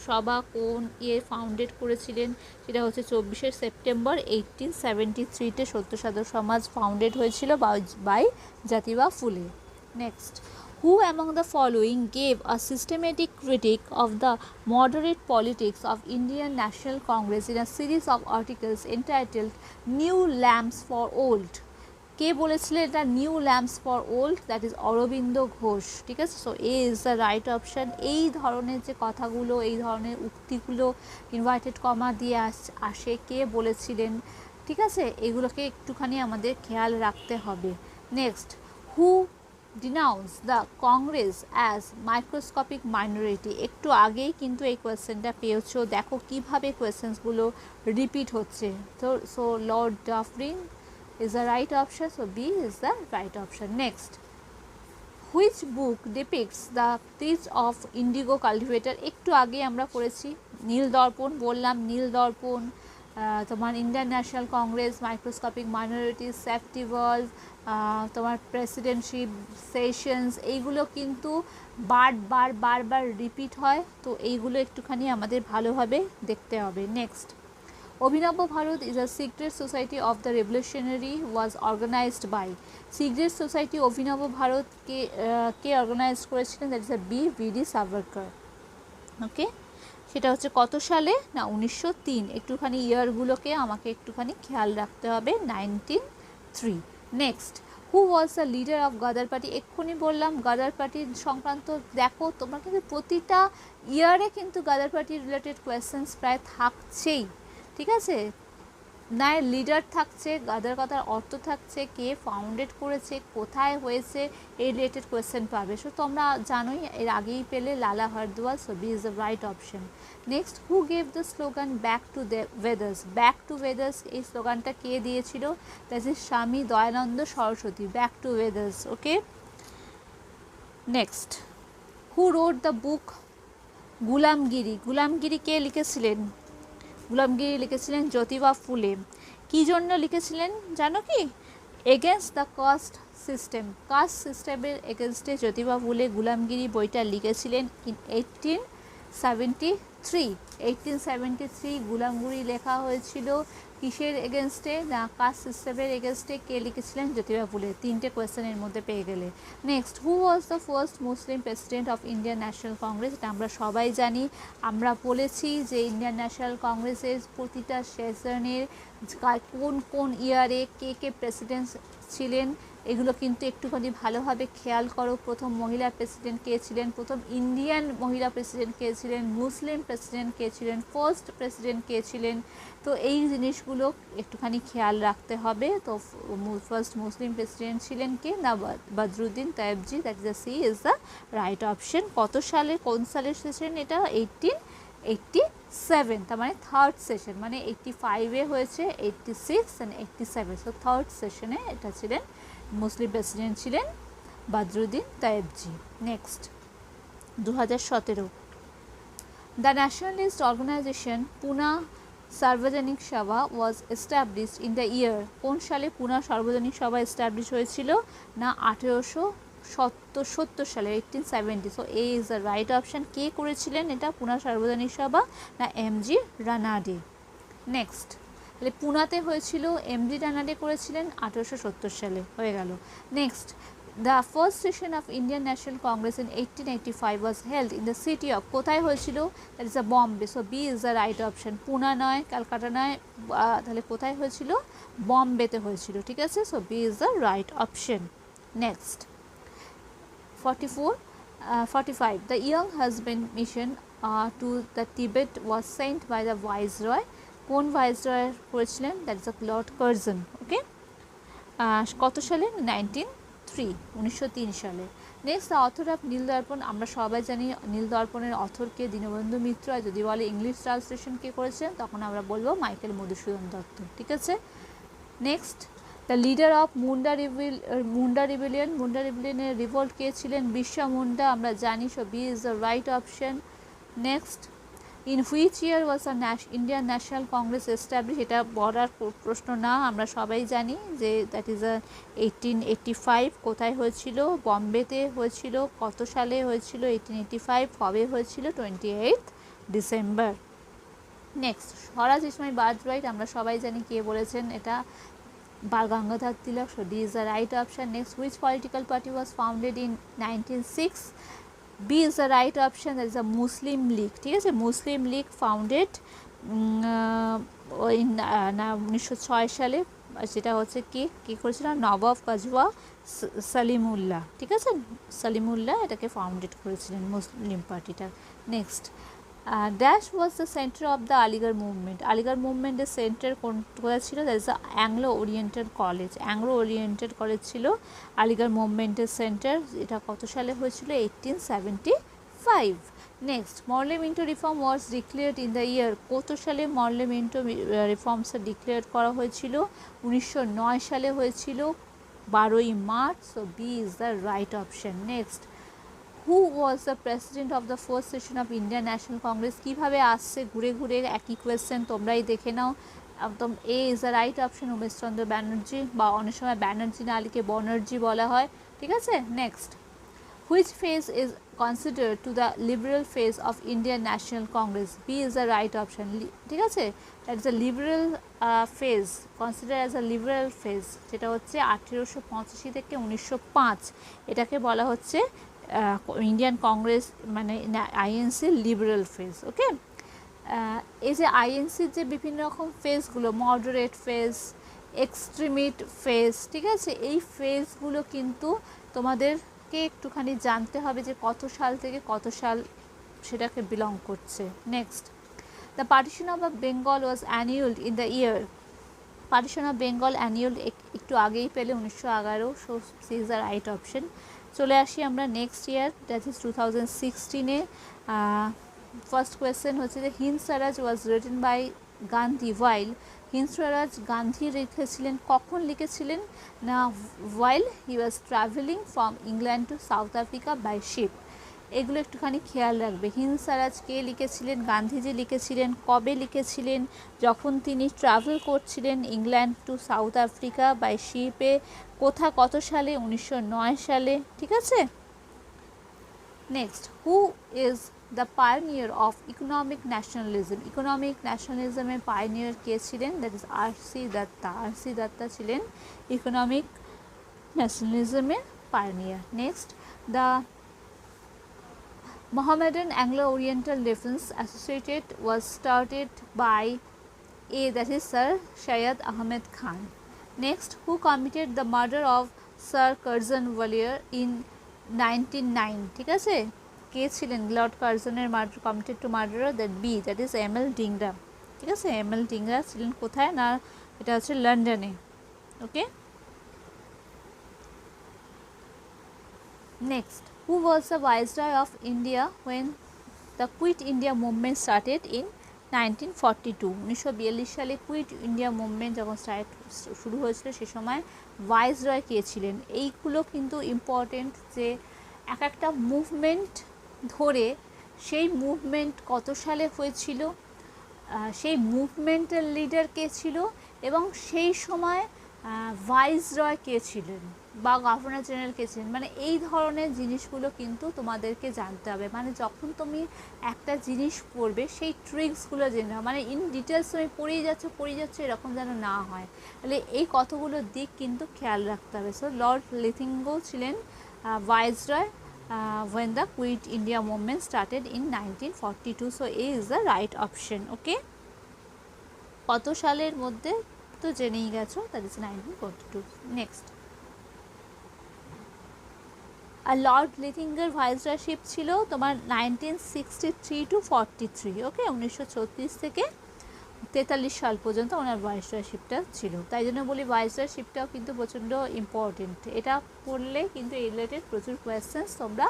সভা কোন ইয়ে ফাউন্ডেড করেছিলেন? সেটা হচ্ছে 24শে সেপ্টেম্বর 1873-তে সত্য সাধক সমাজ ফাউন্ডেড হয়েছিল বাই জ্যোতিবা ফুলে। Next, who among the following gave a systematic critique of the moderate politics of Indian National Congress in a series of articles entitled New Lamps for Old? কে বলেছিলেন এটা new lamps for old? That is Aurobindo Ghosh. ঠিক আছে, so A is the right option. এই ধরনের যে কথাগুলো, এই ধরনের উক্তিগুলো ইনভার্টেড কমা দিয়ে আসে, কে বলেছিলেন? ঠিক আছে, এগুলোকে একটুখানি আমাদের খেয়াল রাখতে হবে। Next, who denounce the Congress as microscopic minority? একটু আগেই কিন্তু এই কোয়েশ্চেনটা পেয়েছো, দেখো কীভাবে কোয়েশ্চেন্সগুলো রিপিট হচ্ছে। তো so Lord Dufferin is the right option, so B is the right option. Next, which book depicts the trees of indigo cultivator? একটু আগে আমরা করেছি, নীল দর্পণ বললাম, নীল দর্পণ, তোমার Indian national Congress, microscopic minorities, safety valve, তোমার প্রেসিডেন্টশিপ সেশনস, এইগুলো কিন্তু বারবার রিপিট হয়, তো এইগুলো একটুখানি আমাদের ভালোভাবে দেখতে হবে। নেক্সট, অভিনব Bharat is a secret society of the revolutionary was organized by? Secret society Abhinav Bharat কে অর্গানাইজ করেছিলেন? That is a B, VD. Savarkar. Okay, সেটা হচ্ছে কত সালে? না 1903। একটুখানি ইয়ারগুলোকে আমাকে একটুখানি খেয়াল রাখতে হবে, 1903। Next, who was the leader of গাদার পার্টি? এক্ষুনি বললাম গাদার পার্টির সংক্রান্ত, দেখো তোমরা কিন্তু প্রতিটা ইয়ারে কিন্তু গাদার পার্টি রিলেটেড কোয়েশ্চেন্স প্রায় থাকছেই। ঠিক আছে, না লিডার থাকছে, গাদার কথার অর্থ থাকছে, কে ফাউন্ডেড করেছে, কোথায় হয়েছে, এই রিলেটেড কোয়েশ্চেন পাবে। সো তোমরা জানোই, এর আগেই পেলে Lala Hardayal, so B is the right option. Next, who gave the slogan back to Vedas? Back to Vedas এই স্লোগানটা কে দিয়েছিল? That is Swami Dayanand Saraswati, back to Vedas. Okay, next, who wrote the book Gulamgiri? Gulamgiri কে লিখেছিলেন? গুলামগিরি লিখেছিলেন জ্যোতিবা ফুলে। কী জন্য লিখেছিলেন জানো কি? Against the caste system, caste সিস্টেমের এগেনস্টে জ্যোতিবা ফুলে গুলামগিরি বইটা লিখেছিলেন ইন 1873। 1873 গুলামগিরি লেখা হয়েছিল কিসের এগেনস্টে? না কাস্ট সিস্টেমের এগেনস্টে। কে লিখেছিলেন? জ্যোতিবা ফুলে। তিনটে কোয়েশ্চেনের মধ্যে পেয়ে গেলে। Next, who was the first Muslim president of Indian national Congress? এটা আমরা সবাই জানি, আমরা বলেছি যে ইন্ডিয়ান ন্যাশনাল কংগ্রেসের প্রতিটা সেশনের কোন ইয়ারে কে প্রেসিডেন্ট ছিলেন, এগুলো কিন্তু একটুখানি ভালোভাবে খেয়াল করো। প্রথম মহিলা প্রেসিডেন্ট কে ছিলেন, প্রথম ইন্ডিয়ান মহিলা প্রেসিডেন্ট কে ছিলেন, মুসলিম প্রেসিডেন্ট কে ছিলেন, ফার্স্ট প্রেসিডেন্ট কে ছিলেন, তো এই জিনিসগুলো একটুখানি খেয়াল রাখতে হবে। তো ফার্স্ট মুসলিম প্রেসিডেন্ট ছিলেন কে? না Badruddin Tyabji, that is the C is the right option. কত সালে, কোন সালের সেশন এটা? 1887, তার মানে থার্ড সেশন, মানে 85-এ হয়েছে, 86 অ্যান্ড 87, সো থার্ড সেশনে এটা ছিলেন, মুসলিম প্রেসিডেন্ট ছিলেন Badruddin Tyabji. Next, 2017, the nationalist organisation Poona Sarvajanik Sabha was established in the year? কোন সালে পুনা সার্বজনিক সভা এস্টাবলিশ হয়েছিল? না 1870 সালে, 1870, so A is the right option. কে করেছিলেন এটা পুনা সার্বজনিক সভা? না এম.জি. রানাডে। নেক্সট, তাহলে পুনাতে হয়েছিল, এম.জি. রানাডে করেছিলেন 1870 সালে, হয়ে গেল। Next, the first session of Indian national Congress in 1885 was held in the city of? কোথায় হয়েছিল? That is a Bombay, so B is the right option. Poona নয়, ক্যালকাটা নয়, তাহলে কোথায় হয়েছিল? বম্বেতে হয়েছিল। ঠিক আছে, so B is the right option. Next, 45, the young husband mission to the Tibet was sent by the viceroy? কোন ভাইসরয় করেছিলেন? That is lord Curzon. Okay, কত সালে? 1903 সালে। Next, the author of Nil Darpan? আমরা সবাই জানি নীল দর্পণের অথরকে দীনবন্ধু মিত্র, আর যদি বলে ইংলিশ ট্রান্সলেশন কে করেছেন, তখন আমরা বলবো মাইকেল মধুসূদন দত্ত। ঠিক আছে। Next, the leader of Munda রিবেলিয়নের রিভোল্ট কে ছিলেন? বিরসা মুন্ডা, আমরা জানি, so B is the right option. Next, in which year was the Indian national Congress establish? এটা বলার প্রশ্ন না, আমরা সবাই জানি যে দ্যাট ইজ 1885। কোথায় হয়েছিল? বম্বেতে হয়েছিল। কত সালে হয়েছিল? 1885। কবে হয়েছিল? 28 ডিসেম্বর। Next, Swaraj is my birth right, আমরা সবাই জানি কে বলেছেন এটা, Bal Gangadhar Tilak, so D is the right option. Next, which political party was founded in 1906, B is the right option, that is the Muslim League. ঠিক আছে, মুসলিম লীগ ফাউন্ডেড ওই 1906 সালে, যেটা হচ্ছে কে করেছিল, নবাব কাজওয়া সালিমুল্লাহ। ঠিক আছে, সালিমুল্লাহ এটাকে ফাউন্ডেড করেছিলেন মুসলিম পার্টিটা। Next, dash was the centre of the Aligarh movement, Aligarh মুভমেন্টের সেন্টার কোথায় ছিল, that is the Anglo oriented college, Anglo oriented college ছিল আলিগড় মুভমেন্টের সেন্টার। এটা কত সালে হয়েছিল, 1875। Next, Morley Minto reform was declared in the year, কত সালে মর্লে-মিন্টো রিফর্মস ডিক্লেয়ার করা হয়েছিল, 1909 সালে হয়েছিল, 12ই মার্চ। So B is the right option. Next, who was the president of the first session of Indian national Congress, কীভাবে আসছে ঘুরে ঘুরে একই কোয়েশ্চেন, তোমরাই দেখে নাও। একদম A is the right option, Umeshchandra Banerjee, বা অনেক সময় ব্যানার্জি না লিখে বনার্জি বলা হয়। ঠিক আছে, next, which phase is considered to the liberal phase of Indian national Congress, B is the right option. ঠিক আছে, that is the liberal phase, consider as a liberal phase, যেটা হচ্ছে 1885 থেকে 1905, এটাকে বলা হচ্ছে ইন্ডিয়ান কংগ্রেস মানে আইএনসি লিবারেল ফেজ। ওকে, এই যে আইএনসির যে বিভিন্ন রকম ফেজগুলো, মডারেট ফেজ, এক্সট্রিমিট ফেজ, ঠিক আছে, এই ফেজগুলো কিন্তু তোমাদেরকে একটুখানি জানতে হবে যে কত সাল থেকে কত সাল সেটাকে বিলং করছে। Next, the partition of Bengal was annulled in the year, partition of Bengal annulled একটু আগেই পেলে, 1911, so C is the right option. চলে আসি আমরা নেক্সট ইয়ার, দ্যাট ইজ 2016-এ। ফার্স্ট কোয়েশ্চেন হচ্ছে যে Hind Swaraj was written by Gandhi while, Hind Swaraj Gandhi লিখেছিলেন, কখন লিখেছিলেন না, while he was travelling from England to South Africa by ship. এগুলো একটুখানি খেয়াল রাখবে, হিন্দ স্বরাজ কে লিখেছিলেন, গান্ধীজি লিখেছিলেন, কবে লিখেছিলেন, যখন তিনি ট্রাভেল করছিলেন England to South Africa by শিপে, কত সালে, 1909 সালে। ঠিক আছে, next, who is the pioneer of economic nationalism, economic ন্যাশনালিজমের পায়োনিয়ার কে ছিলেন, that is RC. Dutta, RC. Dutta ছিলেন ইকোনমিক ন্যাশনালিজমের pioneer. Next, the Mohammedan Anglo-Oriental Defence Associated was started by A, that is Sir Syed Ahmed Khan. Next, who committed the murder of Sir Curzon Wallier in 1909? ঠিক আছে, কে ছিলেন লর্ড কার্জনের committed to murder, that B, that is ML. Dhingra. ঠিক আছে, এম.এল. ডিংরা ছিলেন কোথায় না, এটা হচ্ছে লন্ডনে। ওকে, next, who was the viceroy of India when the Quit India movement started in 1942? 1942 সালে কুইট ইন্ডিয়া মুভমেন্ট যখন শুরু হয়েছিল সে সময় ভাইসরয় কে ছিলেন। এইগুলো কিন্তু ইম্পর্টেন্ট, যে এক একটা মুভমেন্ট ধরে সেই মুভমেন্ট কত সালে হয়েছিল, সেই মুভমেন্টের লিডার কে ছিল, এবং সেই সময় ভাইসরয় কে ছিলেন বা গভর্নর জেনারেল কে ছিলেন, মানে এই ধরনের জিনিসগুলো কিন্তু তোমাদেরকে জানতে হবে। মানে যখন তুমি একটা জিনিস পড়বে সেই ট্রিক্সগুলো জেনে নাও, মানে ইন ডিটেলস তুমি পড়েই যাচ্ছ এরকম যেন না হয়, তাহলে এই কতগুলো দিক কিন্তু খেয়াল রাখতে হবে। সো লর্ড লিথিংগো ছিলেন viceroy when the Quit India movement started in 1942. So A is the right option. Okay, কত সালের মধ্যে তো জেনেই গেছো, that is 1942. Next, আর লর্ড লিথিঙ্গার ভাইসরয়শিপ ছিল তোমার 1963 to 43। ওকে, 1936 থেকে 43 সাল পর্যন্ত ওনার ভাইসরয়শিপটা ছিল। তাই জন্য বলি ভাইসরয়শিপটাও কিন্তু প্রচণ্ড ইম্পর্টেন্ট, এটা পড়লে কিন্তু এই রিলেটেড প্রচুর কোয়েশ্চেন্স তোমরা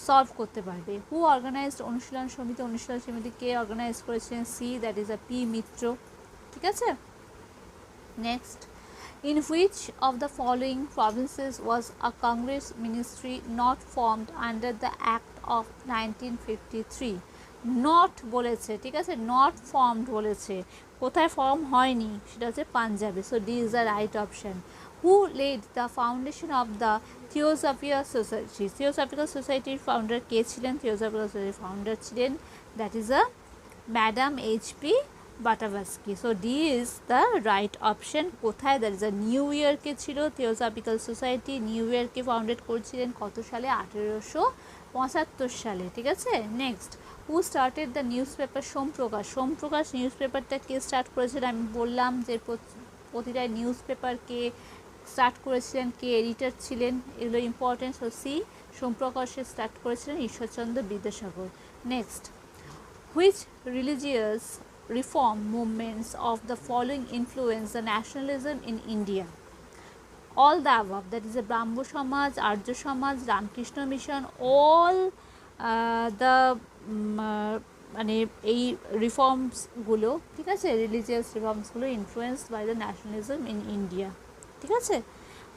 সলভ করতে পারবে। হু অর্গানাইজড অনুশীলন সমিতি, অনুশীলন সমিতি কে অর্গানাইজ করেছিলেন, C, that is a P Mitra. ঠিক আছে, next, in which of the following provinces was a Congress ministry not formed under the Act of 1953? Not বলেছে, ঠিক আছে, নট ফর্মড বলেছে, কোথায় ফর্ম হয়নি সেটা হচ্ছে পাঞ্জাবে। So D is the right option. Who led the foundation of the theosophical society, theosophical সোসাইটির ফাউন্ডার কে ছিলেন, থিওসফিক্যাল সোসাইটির ফাউন্ডার ছিলেন, that is a madam HP. Blavatsky. So D is the right option. কোথায়? দ্যাট ইজ আ নিউ ইয়র্কে ছিল থিওসফিক্যাল সোসাইটি। নিউ ইয়র্কে ফাউন্ডেড করেছিলেন কত সালে? 1875 সালে, ঠিক আছে। Next, who started the news paper? Somprakash. Somprakash news পেপারটা কে স্টার্ট করেছিলেন? আমি বললাম যে প্রতিটা নিউজ পেপারকে স্টার্ট করেছিলেন, কে এডিটর ছিলেন, এগুলো ইম্পর্টেন্ট। সো সি, সোমপ্রকাশে স্টার্ট করেছিলেন Ishwarchandra Vidyasagar. Next, which religious reform movements of the following influenced the nationalism in India? All the above, that is a Brahmo Samaj, Arya Samaj, Ramakrishna Mission, all the মানে এই রিফর্মসগুলো, ঠিক আছে, রিলিজিয়াস রিফর্মসগুলো influenced by the nationalism in India, ঠিক আছে।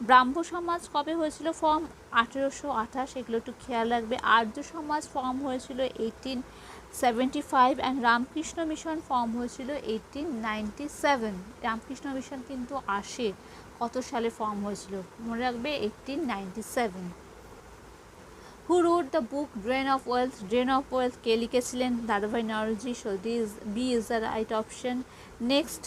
ব্রাহ্ম সমাজ কবে হয়েছিল ফর্ম? 1828, এগুলো একটু খেয়াল রাখবে। আর্য সমাজ ফর্ম হয়েছিল 1875 অ্যান্ড রামকৃষ্ণ মিশন ফর্ম হয়েছিল 1897। রামকৃষ্ণ মিশন কিন্তু আসে কত সালে ফর্ম হয়েছিল? মনে রাখবে 1897। Who wrote the book drain of wealth? Drain of wealth কে লিখেছিলেন? Dadabhai Naoroji. So B is the right option. Next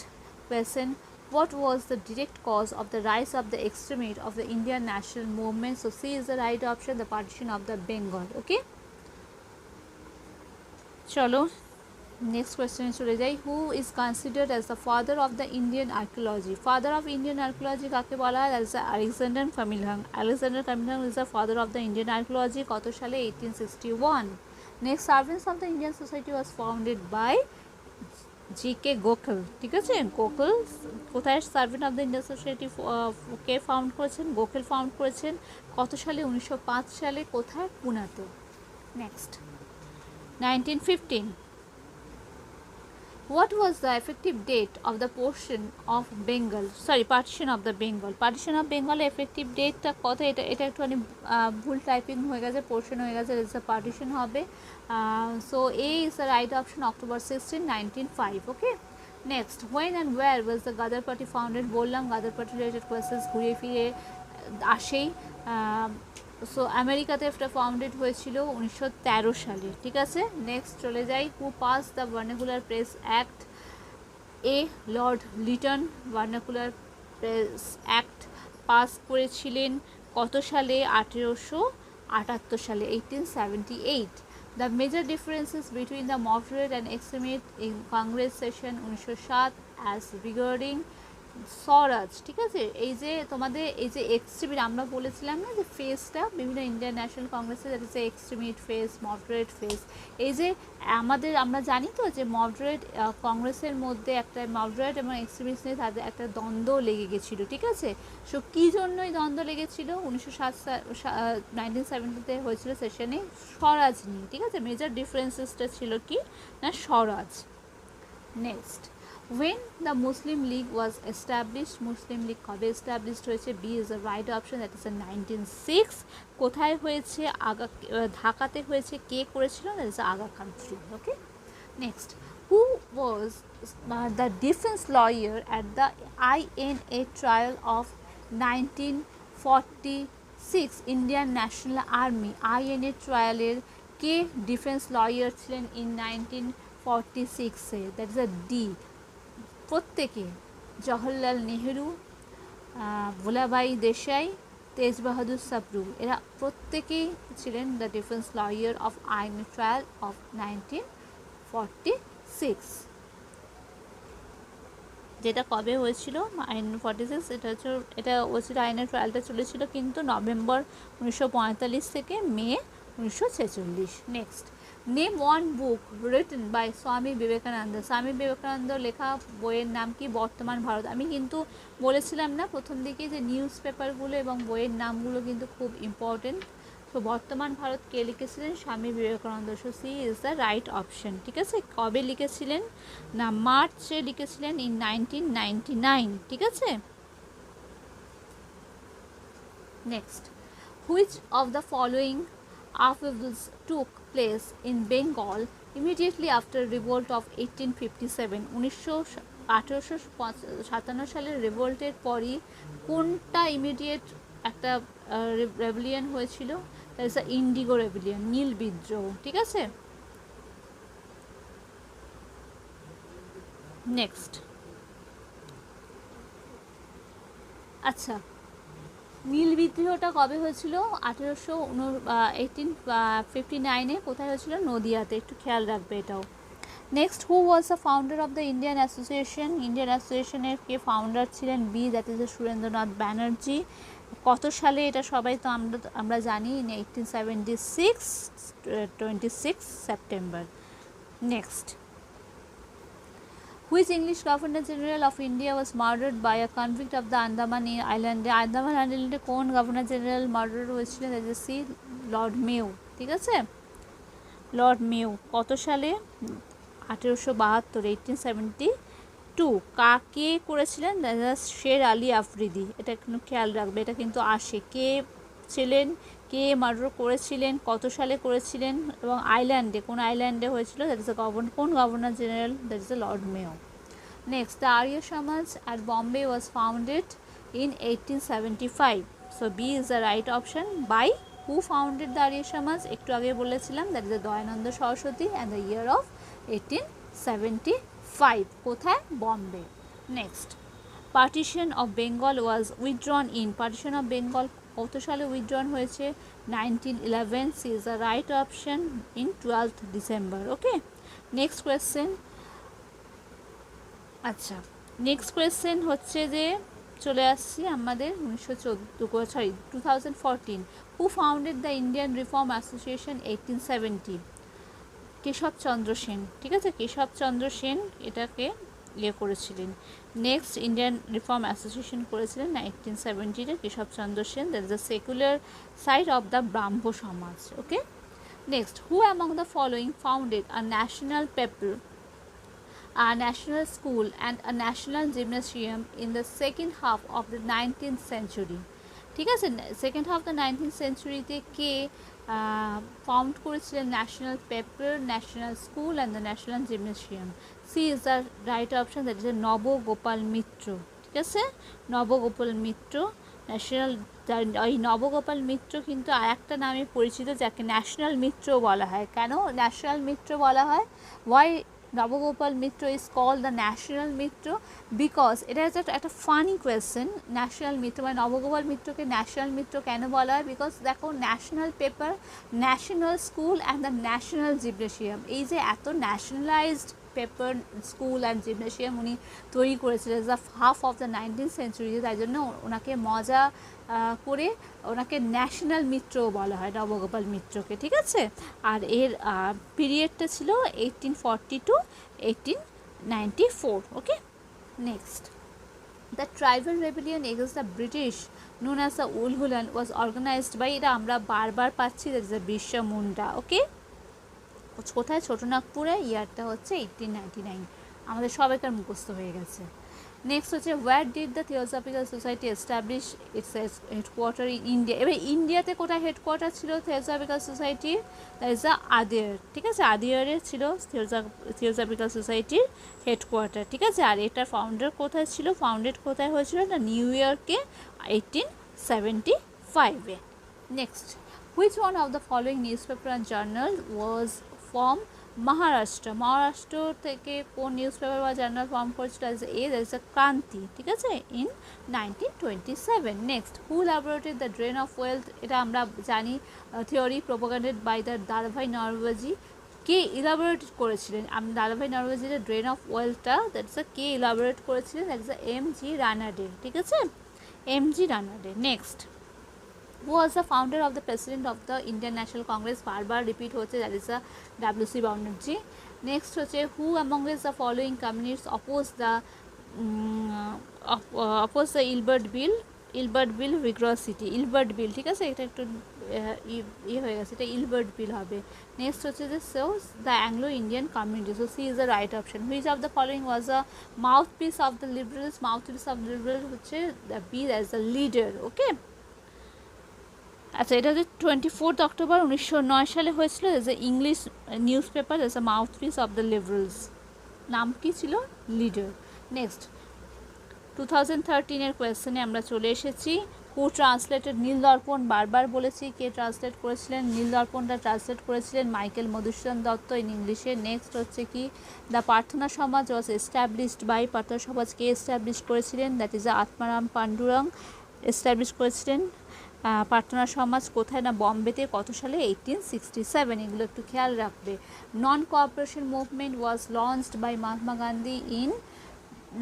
question, what was the direct cause of the rise of the extremity of the Indian national movement? So C is the right option, the partition of the Bengal. Okay, chalo next question chole jai. Who is considered as the father of the Indian archaeology? Father of Indian archaeology kake bola hoy? That is Alexander Cunningham. Alexander Cunningham is the father of the Indian archaeology. Koto সালে? 1861. Next, servants of the Indian society was founded by জি.কে. Gokhale, ঠিক আছে। গোখেল কোথায় servant of the Indian society কে ফাউন্ড করেছেন? গোখেল ফাউন্ড করেছেন কত সালে? 1905 সালে। কোথায়? পুনাতে। Next, 1915, what was the effective date of the partition of Bengal? Partition of Bengal effective date টা কত? এটা একটুখানি ভুল টাইপিং হয়ে গেছে, পোর্শন হয়ে গেছে, এটা পার্টিশন হবে। So A is the right option, October 16, 1905। Okay, next, when and where was the Gadar Party founded? বললাম গাদার পার্টি রিলেটেড কোয়েশ্চেন্স ঘুরিয়ে ফিরে আসেই। সো আমেরিকাতে একটা ফাউন্ডেড হয়েছিল 1913 সালে, ঠিক আছে। নেক্সট চলে যাই, who pass the vernacular press act? A, lord Lytton vernacular press act pass করেছিলেন কত সালে? 1878 সালে, 1878। The major differences between the moderate and extremist in Congress session 1907 as regarding স্বরাজ, ঠিক আছে। এই যে তোমাদের এই যে এক্সট্রিমিট আমরা বলেছিলাম না যে ফেসটা বিভিন্ন ইন্ডিয়ান ন্যাশনাল কংগ্রেসে, that is extremist phase, moderate phase. এই যে আমরা জানি তো যে মডারেট কংগ্রেসের মধ্যে একটা মডারেট এবং এক্সট্রিমিস্ট নিয়ে তাদের একটা দ্বন্দ্ব লেগে গেছিলো, ঠিক আছে। সো কী জন্যই দ্বন্দ্ব লেগেছিল? 1970 হয়েছিল সেশনে স্বরাজ নিয়ে, ঠিক আছে। মেজর ডিফারেন্সেসটা ছিল কি না Swaraj. Next, when the Muslim League was established? Muslim League কবে established হয়েছে? B is the right option, that is 1906। কোথায় হয়েছে? ঢাকাতে হয়েছে। কে করেছিল? that is Aga Khan III। Okay, next, who was the defense lawyer at the INA trial of 1946 Indian National Army? INA ট্রায়ালের কে ডিফেন্স লয়ার ছিলেন ইন 1946-এ? দ্যাট ইজ আ ডি, প্রত্যেকে। জওহরলাল নেহেরু, ভোলাভাই দেশাই, তেজ বাহাদুর সাপ্রু, এরা প্রত্যেকেই ছিলেন the defence lawyer of INA trial of 1946। যেটা কবে হয়েছিল? 1946। এটা হচ্ছিল আইএনএ ট্রায়ালটা চলেছিল কিন্তু নভেম্বর 1945 থেকে May 1946। Next, name one book written by Swami Vivekananda. Swami Vivekananda লেখা বইয়ের নাম কি? বর্তমান ভারত। আমি কিন্তু বলেছিলাম না প্রথম দিকে যে নিউজ পেপারগুলো এবং বইয়ের নামগুলো কিন্তু খুব ইম্পর্টেন্ট। তো বর্তমান ভারত কে লিখেছিলেন? Swami Vivekananda. So C is the right option, ঠিক আছে। কবে লিখেছিলেন? না মার্চে লিখেছিলেন ইন 1999, ঠিক আছে। Next, which of the following upheavals took place in Bengal immediately after revolt of 1857? 1857 সালের রিভোল্টের পরই কোনটা ইমিডিয়েট একটা রেভলিয়ন হয়েছিল? দ্যাট ইজ দ্য ইন্ডিগো রেভলিয়ন, নীল বিদ্রোহ, ঠিক আছে। নেক্সট, আচ্ছা, নীল বিদ্রোহটা কবে হয়েছিল? 1859-এ। কোথায় হয়েছিল? নদিয়াতে। একটু খেয়াল রাখবে এটাও। Next, who was the founder of the Indian Association? Indian অ্যাসোসিয়েশনের কে ফাউন্ডার ছিলেন? B, that is Surendranath Banerjee. কত সালে? এটা সবাই তো আমরা জানি, 1876, 26 September. Next, which English governor general of India was murdered by a convict of the Andaman আইল্যান্ডে? আন্দামান আইল্যান্ডে কোন গভর্নর জেনারেল মার্ডার হয়েছিলেন? That is C, Lord Mayo. ঠিক আছে, লর্ড মেও। কত সালে? 1872, 1872। কাকে করেছিলেন? শের আলী আফ্রিদি। এটা একটু খেয়াল রাখবে, এটা কিন্তু আসে। কে ছিলেন, কে মার্ডার করেছিলেন, কত সালে করেছিলেন, এবং আইল্যান্ডে, কোন আইল্যান্ডে হয়েছিল? দ্যাট ইজ কোন governor general? That is lord Mayo. Next, the Arya Samaj at Bombay was founded in 1875. So B is the right option. By who founded the Arya Samaj? একটু আগে বলেছিলাম, that is Dayanand Saraswati, and the year of 1875. কোথায়? Bombay. Next, partition of Bengal was withdrawn in? Partition of Bengal কত সালে উইথড্রন হয়েছে? 1911. C is the right option, in 12th December. Okay, next question. আচ্ছা, নেক্সট কোয়েশ্চেন হচ্ছে যে, চলে আসছি আমাদের 2014। Who founded the Indian reform Association? 1870। Keshab Chandra Sen. ঠিক আছে, কেশবচন্দ্র সেন এটাকে করেছিলেন। নেক্সট, ইন্ডিয়ান রিফর্ম অ্যাসোসিয়েশন করেছিলেন 1970-এ Keshabchandra Sen. That is the secular side of the Brahmo Samaj. Okay, next, who among the following founded a national paper, a national school and a national gymnasium in the second half of the 19th century? ঠিক আছে, সেকেন্ড হাফ দ্য 19th সেঞ্চুরিতে কে ফাউন্ড করেছিলেন national paper, national school and the national gymnasium? C is the right option, that is Nabagopal Mitra. ঠিক আছে, নবগোপাল মিত্র। ন্যাশনাল, এই নবগোপাল মিত্র কিন্তু আর একটা নামে পরিচিত, যাকে ন্যাশনাল মিত্র বলা হয়। কেন ন্যাশনাল মিত্র বলা হয়? Why Nabagopal Mitra is call the national Mitra? Because এটা হচ্ছে একটা ফানি কোয়েশ্চেন। ন্যাশনাল মিত্র মানে নবগোপাল মিত্রকে ন্যাশনাল মিত্র কেন বলা হয়? বিকজ দেখো, national paper, national school and the national gymnasium, এই যে এত nationalised paper, school and gymnasium উনি তৈরি করেছিলেন the half of the 19th সেঞ্চুরিতে, তাই জন্য ওনাকে মজা করে ওনাকে ন্যাশনাল মিত্রও বলা হয়, নবগোপাল মিত্রকে। ঠিক আছে, আর এর পিরিয়ডটা ছিল 1840 to 1894. Okay, next, the tribal rebellion against the British known as the Ulgulan was organized by, এটা আমরা বারবার পাচ্ছি, that is the Birsa Munda. Okay, কোথায়? ছোটনাগপুরে। ইয়ারটা হচ্ছে 1899। আমাদের সবাইকার মুখস্থ হয়ে গেছে। নেক্সট হচ্ছে, where did the theosophical society establish it's headquarter in India? এবার ইন্ডিয়াতে কোথায় হেডকোয়ার্টার ছিল থিওসফিক্যাল সোসাইটির? That is the Adyar. ঠিক আছে, আদিয়ারে ছিল থিওসফিক্যাল সোসাইটির হেডকোয়ার্টার। ঠিক আছে, আর এটার ফাউন্ডার কোথায় ছিল? ফাউন্ডেড কোথায় হয়েছিল? না, নিউ ইয়র্কে 1875-এ। Next, which one of the following newspaper and journal was from Maharashtra? Maharashtra থেকে কোন নিউজ পেপার বা জার্নাল ফর্ম করেছিল? A, that is the Kranti. ঠিক আছে, in 1927। Next, who elaborated the drain of wealth? এটা আমরা জানি, theory প্রোপাগান্ডেড by the Dadabhai Naoroji. K elaborate করেছিলেন? দাদাভাই নওরোজির ড্রেন অফ ওয়েলথটা, দ্যাট ইজ কে ইলাবোরেট করেছিলেন? That is M G. রানাডে। ঠিক আছে, M G. Ranade. Next, who was the founder of the president of the Indian National Congress? বারবার রিপিট হচ্ছে, that is the W.C. Banerjee. Next হচ্ছে, who amongst the following communists oppose the Ilbert bill vigorously? Ilbert bill. ঠিক আছে, এটা একটু হয়ে গেছে, এটা ইলবার্ট বিল হবে। নেক্সট হচ্ছে যে, so's the Anglo Indian community. So C is the right option. Which of the following was a mouth piece of the liberals? Mouth piece of liberal হচ্ছে the B, that is the leader. Okay, আচ্ছা, এটা হচ্ছে 24 অক্টোবর 1909 সালে হয়েছিল। As a English news paper, as a mouth piece of the liberals. নাম কি ছিল? লিডার। নেক্সট, 2013-এর কোয়েশ্চেনে আমরা চলে এসেছি। হু ট্রান্সলেটেড নীলদর্পণ, বারবার বলেছি কে ট্রান্সলেট করেছিলেন, নীলদর্পণটা ট্রান্সলেট করেছিলেন মাইকেল মধুসূদন দত্ত ইন ইংলিশে। নেক্সট হচ্ছে কি দ্য প্রার্থনা সমাজ ওয়াজ এস্টাবলিশড বাই, প্রার্থনা সমাজ কে এস্টাবলিশ করেছিলেন, দ্যাট ইজ আত্মারাম পান্ডুরং এস্টাবলিশ করেছিলেন। প্রার্থনা সমাজ কোথায়, না বম্বেতে, কত সালে, 1867, এগুলো একটু খেয়াল রাখবে। Non cooperation movement was launched by Mahatma Gandhi in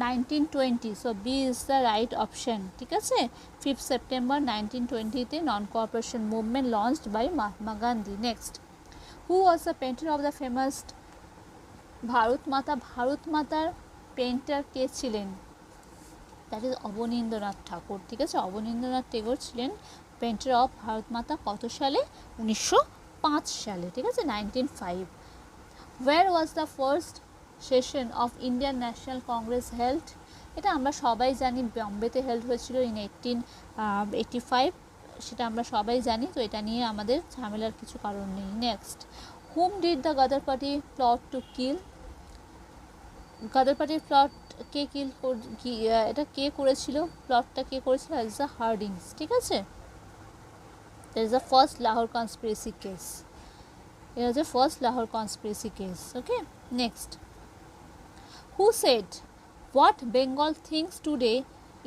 1920, so B is the right option, ঠিক আছে। 5 সেপ্টেম্বর 1920-তে non cooperation movement launched by Mahatma Gandhi. Next, who was the painter of the famous Bharat Mata, Bharat মাতার পেন্টার কে ছিলেন, দ্যাট ইজ অবনীন্দ্রনাথ ঠাকুর, ঠিক আছে। অবনীন্দ্রনাথ টেগোর ছিলেন পেন্টার অফ ভারত মাতা, কত সালে, 1905 সালে, ঠিক আছে, 1905। Where was the first session of Indian national Congress held, এটা আমরা সবাই জানি বম্বেতে হেল্ড হয়েছিল ইন 1885, সেটা আমরা সবাই জানি, তো এটা নিয়ে আমাদের ঝামেলার কিছু কারণ নেই। Next, whom did the Ghadar party plot to kill, গাদার পার্টির প্লট কে কিল, এটা কে করেছিল, প্লটটা কে করেছিল, ইজ দ্য হার্ডিংস, ঠিক আছে। That is the first Lahore conspiracy case, এটা হচ্ছে first Lahore conspiracy case, okay. Next, who said what Bengal things today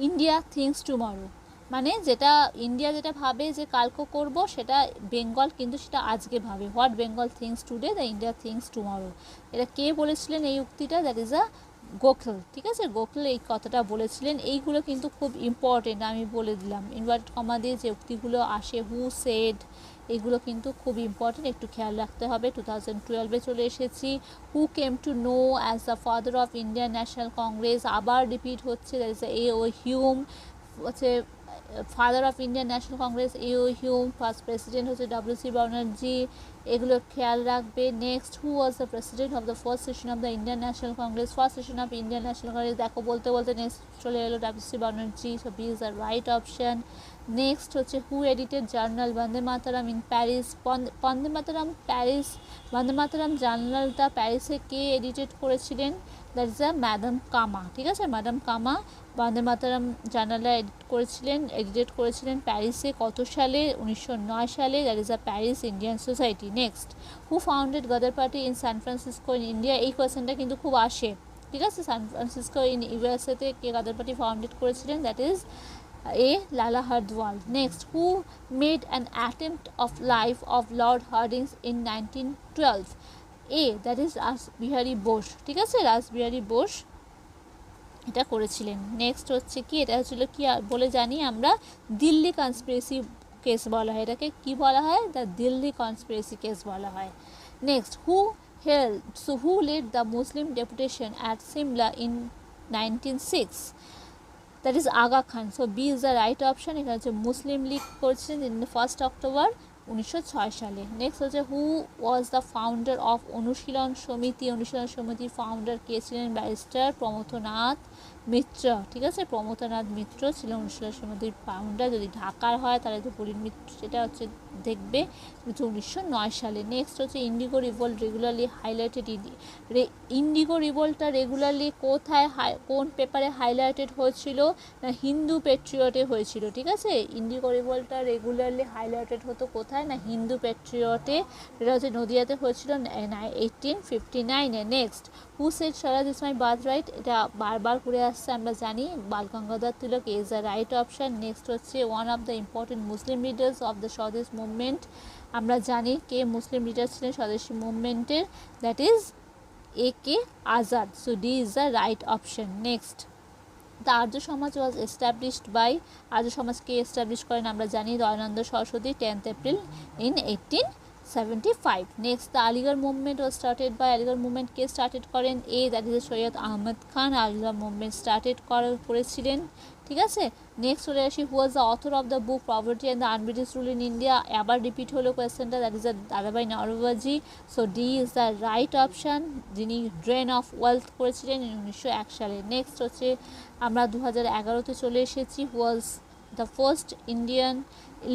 India things tomorrow, মানে যেটা ইন্ডিয়া যেটা ভাবে যে কালকে করব, সেটা বেঙ্গল কিন্তু সেটা আজকে ভাবে। What Bengal things today the India things tomorrow, এটা কে বলেছিলেন এই উক্তিটা, দ্যাট ইজ আ গোখেল, ঠিক আছে। গোখেল এই কথাটা বলেছিলেন। এইগুলো কিন্তু খুব ইম্পর্টেন্ট, আমি বলে দিলাম ইনভার্টেড কমা দিয়ে যে উক্তিগুলো আসে, হু সেড, এগুলো কিন্তু খুব ইম্পর্টেন্ট, একটু খেয়াল রাখতে হবে। 2012-এ চলে এসেছি। Who came to know as the father of Indian national congress, আবার রিপিট হচ্ছে, that is A O Hume, হচ্ছে father of Indian national congress A O Hume, first president হচ্ছে WC ব্যানার্জি, এগুলো খেয়াল রাখবে। Next, who was the president of the first session of the Indian national congress, first session of Indian national congress, দেখো বলতে বলতে নেক্সট চলে এলো WC Banerjee, so B is the right option. Next হচ্ছে, who edited journal Bande Mataram in Paris, Bande Mataram Paris, Bande Mataram জার্নালটা প্যারিসে কে এডিটেড করেছিলেন, that is the madam Cama, ঠিক আছে। ম্যাডাম কামা বন্দে মাতারাম জার্নালটা এডিটেড করেছিলেন প্যারিসে, কত সালে, 1909 সালে, that is the Paris Indian society. Next, who founded Ghadar party in San Francisco in India, এই কোয়েশ্চেনটা কিন্তু খুব আসে, ঠিক আছে। সান ফ্রান্সিসকো ইন ইউএসএতে কে গাদার পার্টি ফাউন্ডেড করেছিলেন, that is A Lala Hardayal. Next, who made an attempt of life of lord Hardinge's in 1912, A that is Rashbehari Bose, ঠিক আছে, রাসবিহারী বোস এটা করেছিলেন। নেক্সট হচ্ছে কি, এটা হচ্ছিল কি বলে জানি আমরা, দিল্লি কনস্পিরেসি কেস বলা হয়, এটাকে কি বলা হয়, দ্য দিল্লি কনস্পিরেসি কেস বলা হয়। Next, who led the Muslim deputation at Simla in 1906, that is Aga Khan, so B is the right option. এটা হচ্ছে মুসলিম লীগ করেছিলেন ইন 1 অক্টোবর 1906 সালে। নেক্সট হচ্ছে, who was the founder of অনুশীলন সমিতি, অনুশীলন সমিতির ফাউন্ডার কে ছিলেন, ব্যারিস্টার প্রমথনাথ মিত্র, ঠিক আছে। প্রমথনাথ মিত্র ছিলেন অনুশীলন সমিতির ফাউন্ডার, যদি ঢাকার হয় তাহলে তো বলিন মিত্র, সেটা হচ্ছে দেখবে 1909 সালে। নেক্সট হচ্ছে, indigo revolt regularly highlighted, indigo রিভোল্টটা রেগুলারলি কোথায়, কোন পেপারে হাইলাইটেড হয়েছিল, না হিন্দু পেট্রিয়টে হয়েছিল, ঠিক আছে। ইন্ডিগো রিভোল্টটা রেগুলারলি হাইলাইটেড হতো কোথায়, না হিন্দু পেট্রিয়টে, এটা হচ্ছে নদিয়াতে হয়েছিল 1859-এ। Next, who said swaraj is my birth right, এটা বারবার করে আসছে, আমরা জানি Bal Gangadhar Tilak is the right option. Next হচ্ছে, one of the important Muslim leaders of the Swadesh movement, আমরা জানি কে মুসলিম লিডার ছিলেন স্বদেশী মুভমেন্টের, that is AK Azad, so D is the right option. Next, the Arya Samaj was established by, আর্য সমাজকে এস্টাবলিশ করেন আমরা জানি Dayanand Saraswati 10th April in 1875। Next, the Aligarh movement was started by, Aligarh movement কে স্টার্টেড করেন, A that is Syed Ahmad Khan Aligarh movement started করেছিলেন, ঠিক আছে। নেক্সট চলে আসি, who was the author of the book poverty and the un-British rule in India, আবার রিপিট হলো কোয়েশ্চেনটা, that is the Dadabhai Naoroji, so D is the right option, যিনি ড্রেন অফ ওয়েলথ করেছিলেন 1901 সালে। নেক্সট হচ্ছে, আমরা 2011-তে চলে এসেছি, who was the first Indian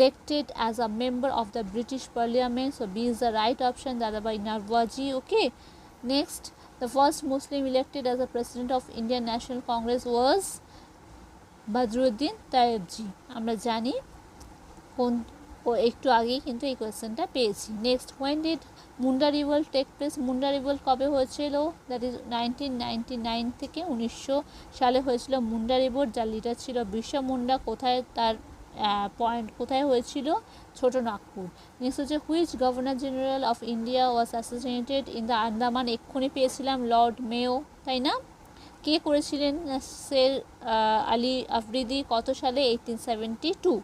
elected as a member of the British Parliament, so B is the right option, Dadabhai Naoroji, okay. Next, the first Muslim elected as a president of Indian National Congress was Badruddin Tyabji. আমরা জানি কোন একটু আগেই কিন্তু এই কোয়েশ্চেনটা পেয়েছি। Next, when did Munda revolt take place? Munda revolt কবে হয়েছিল? দ্যাট ইজ 1999 থেকে 1900 সালে হয়েছিল মুন্ডা রিভোল্ট, যার লিডার ছিল বিরসা মুন্ডা। কোথায় তার পয়েন্ট কোথায় হয়েছিল? ছোট নাগপুর। নেক্সট হচ্ছে, which governor general of India was associated in the Andaman? এক্ষুনি পেয়েছিলাম, লর্ড মেও, তাই না? কে করেছিলেন? শের আলী আফ্রিদি। কত সালে? 1872।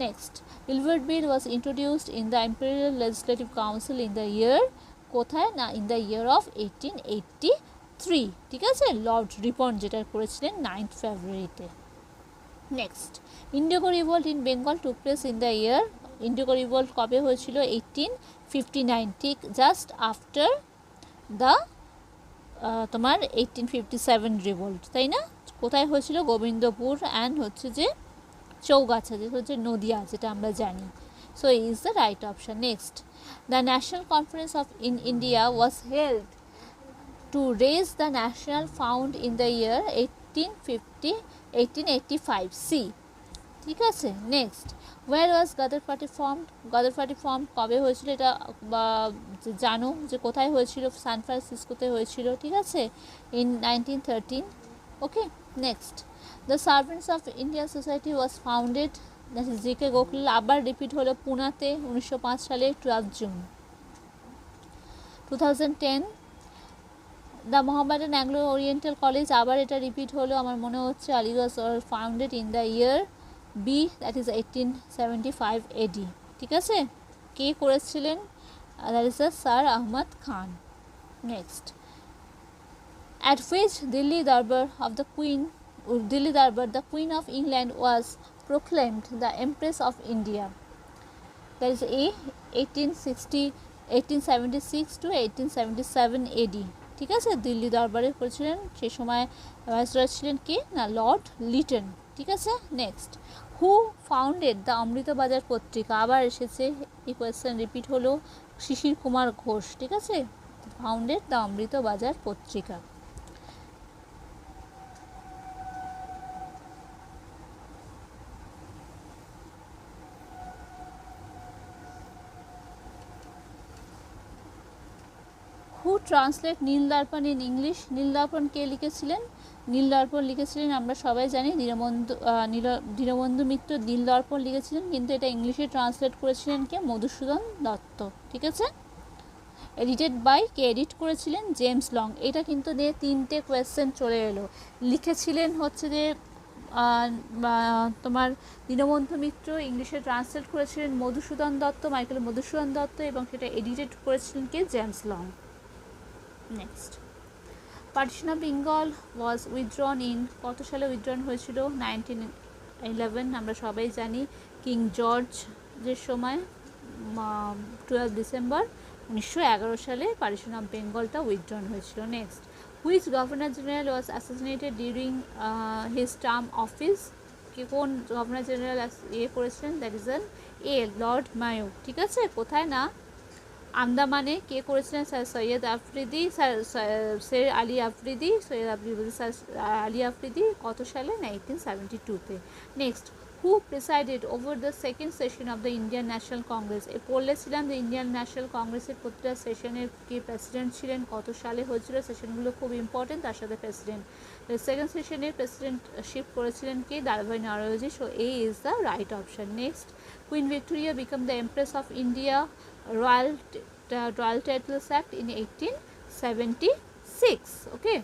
Next, Ilbert Bill was introduced in the Imperial Legislative Council in the year, কোথায় না, in the year of 1883, ঠিক আছে? লর্ড রিপন যেটা করেছিলেন 9th ফেব্রুয়ারিতে। Next, Indigo revolt in Bengal took place in the year? Indigo revolt কবে হয়েছিল? 1859, ঠিক জাস্ট আফটার দ্য তোমার 1857 রিভোল্ট, তাই না? কোথায় হয়েছিল? গোবিন্দপুর অ্যান্ড হচ্ছে যে চৌগাছা, যেটা হচ্ছে নদিয়া, যেটা আমরা জানি। So is the right option. Next, the national conference of in India was held to raise the national found in the year 1885 C, ঠিক আছে? Next, where was Ghadar party formed? Ghadar party form কবে হয়েছিল? এটা জানো যে কোথায় হয়েছিল? সান ফ্রান্সিসকোতে হয়েছিল, ঠিক আছে, in 1913। Okay, next, the servants of Indian society was founded, that is G K Gokhale. আবার রিপিট হলো পুনাতে 1905 সালে 12 June. 2010, the Mohammedan Anglo oriental college, আবার এটা রিপিট হলো আমার মনে হচ্ছে, Aligarh founded in the year B, that is 1875 AD, ঠিক আছে? কে করেছিলেন? That is the sir Ahmad Khan. Next, at which Delhi Darbar, the Queen of England was proclaimed the Empress of India? That is A, 1876 to 1877 AD, ঠিক আছে? দিল্লি দরবারে করেছিলেন, সে সময় ভাইসরয় ছিলেন কে না, লর্ড লিটন, ঠিক আছে? Next, who founded the Amrita Bazar পত্রিকা? আবার এসেছে, এই কোয়েশ্চেন রিপিট হলো, শিশির কুমার ঘোষ, ঠিক আছে? ফাউন্ডেড দ্য অমৃতবাজার পত্রিকা। হু translate Neil Darpan in English? নীল দর্পণ কে লিখেছিলেন? নীল দর্পণ লিখেছিলেন আমরা সবাই জানি দীনবন্ধু মিত্র নীল দর্পণ লিখেছিলেন, কিন্তু এটা ইংলিশে ট্রান্সলেট করেছিলেন কে? মধুসূদন দত্ত, ঠিক আছে? এডিটেড বাই, কে এডিট করেছিলেন? James long. এটা কিন্তু দিয়ে 3টে কোয়েশ্চেন চলে এলো। লিখেছিলেন হচ্ছে যে তোমার দীনবন্ধু মিত্র, ইংলিশে ট্রান্সলেট করেছিলেন মধুসূদন দত্ত, মাইকেল মধুসূদন দত্ত, এবং সেটা এডিটেড করেছিলেন কে? James Long. Next, partition of Bengal was withdrawn in, কত সালে উইথড্রন হয়েছিল? 1911, আমরা সবাই জানি, কিং জর্জের সময় 12 ডিসেম্বর 1911 সালে পার্টিশন অফ বেঙ্গলটা উইথড্রন হয়েছিল। Next, which governor general was assassinated during his term office? কোন গভর্নর জেনারেল করেছিলেন? That is N A, lord Mayo, ঠিক আছে? কোথায় না, আন্দামানে। কে করেছিলেন? Sir Syed Afridi, sir Ali Afridi, Syed Ali Afridi. কত সালে? 1972-তে। Next, who presided over the second session of the Indian national congress? বলেছিলাম যে ইন্ডিয়ান ন্যাশনাল কংগ্রেসের প্রতিটা সেশনের কে প্রেসিডেন্ট ছিলেন, কত সালে হয়েছিল? সেশনগুলো খুব ইম্পর্টেন্ট, তার সাথে প্রেসিডেন্ট। সেকেন্ড সেশনের প্রেসিডেন্টশিপ করেছিলেন কে? দাদাভাই Naoroji. So A is the right option. Next, queen Victoria became the empress of India, Royal Titles Act in 1876. Okay,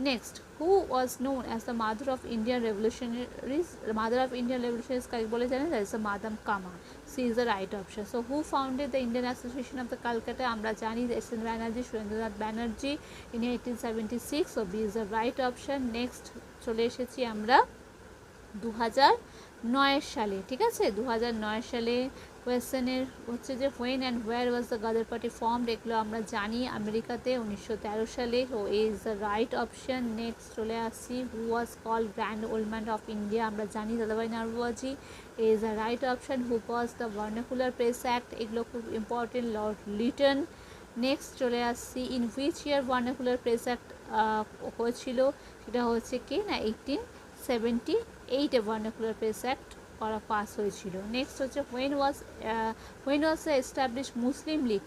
next, who was known as the mother of Indian revolutionaries? The mother of Indian revolutionaries কাকে বলে জানেন? That is the Madam Kama. C is the right option. So who founded the Indian Association of the Calcutta? আমরা জানি S.N. Banerjee, Surendranath Banerjee, in 1876. So B is the right option. Next, চলে এসেছি আমরা 2009 সালে, ঠিক আছে? 2009 সালে কোয়েশ্চেনের হচ্ছে যে when and where was the Ghadar party formed? এগুলো আমরা জানি, আমেরিকাতে 1913 সালে। ও A is the right option. Next চলে আসছি, who was called grand old man of India? আমরা জানি Dadabhai Naoroji. A is the right option. Who was the vernacular press act? এগুলো খুব ইম্পর্টেন্ট, লর্ড লিটন। নেক্সট চলে আসছি, in which year vernacular press act হয়েছিল? সেটা হচ্ছে কি না, 18 1978 ভার্নাকুলার প্রেস অ্যাক্ট করা পাস হয়েছিল। নেক্সট হচ্ছে when was establish Muslim League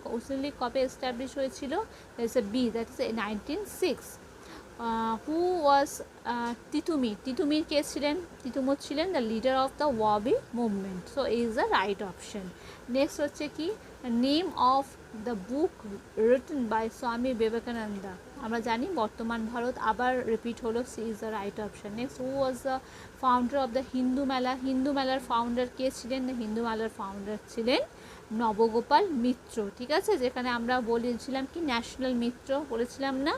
কবে এস্টাবলিশ হয়েছিল? That is A B, that is 1906। Who was Titumir কে ছিলেন? তিতুমির ছিলেন the leader of the Wahabi movement. So is the right option. Next হচ্ছে কি name of the book written by Swami Vivekananda. আমরা জানি বর্তমান ভারত, আবার রিপিট হলো, C is the right option. Next who was the founder of the Hindu মেলা? হিন্দু মেলার ফাউন্ডার কে ছিলেন? দ্য হিন্দু মেলার ফাউন্ডার ছিলেন নবগোপাল মিত্র। ঠিক আছে, যেখানে আমরা বলেছিলাম কি ন্যাশনাল মিত্র বলেছিলাম না?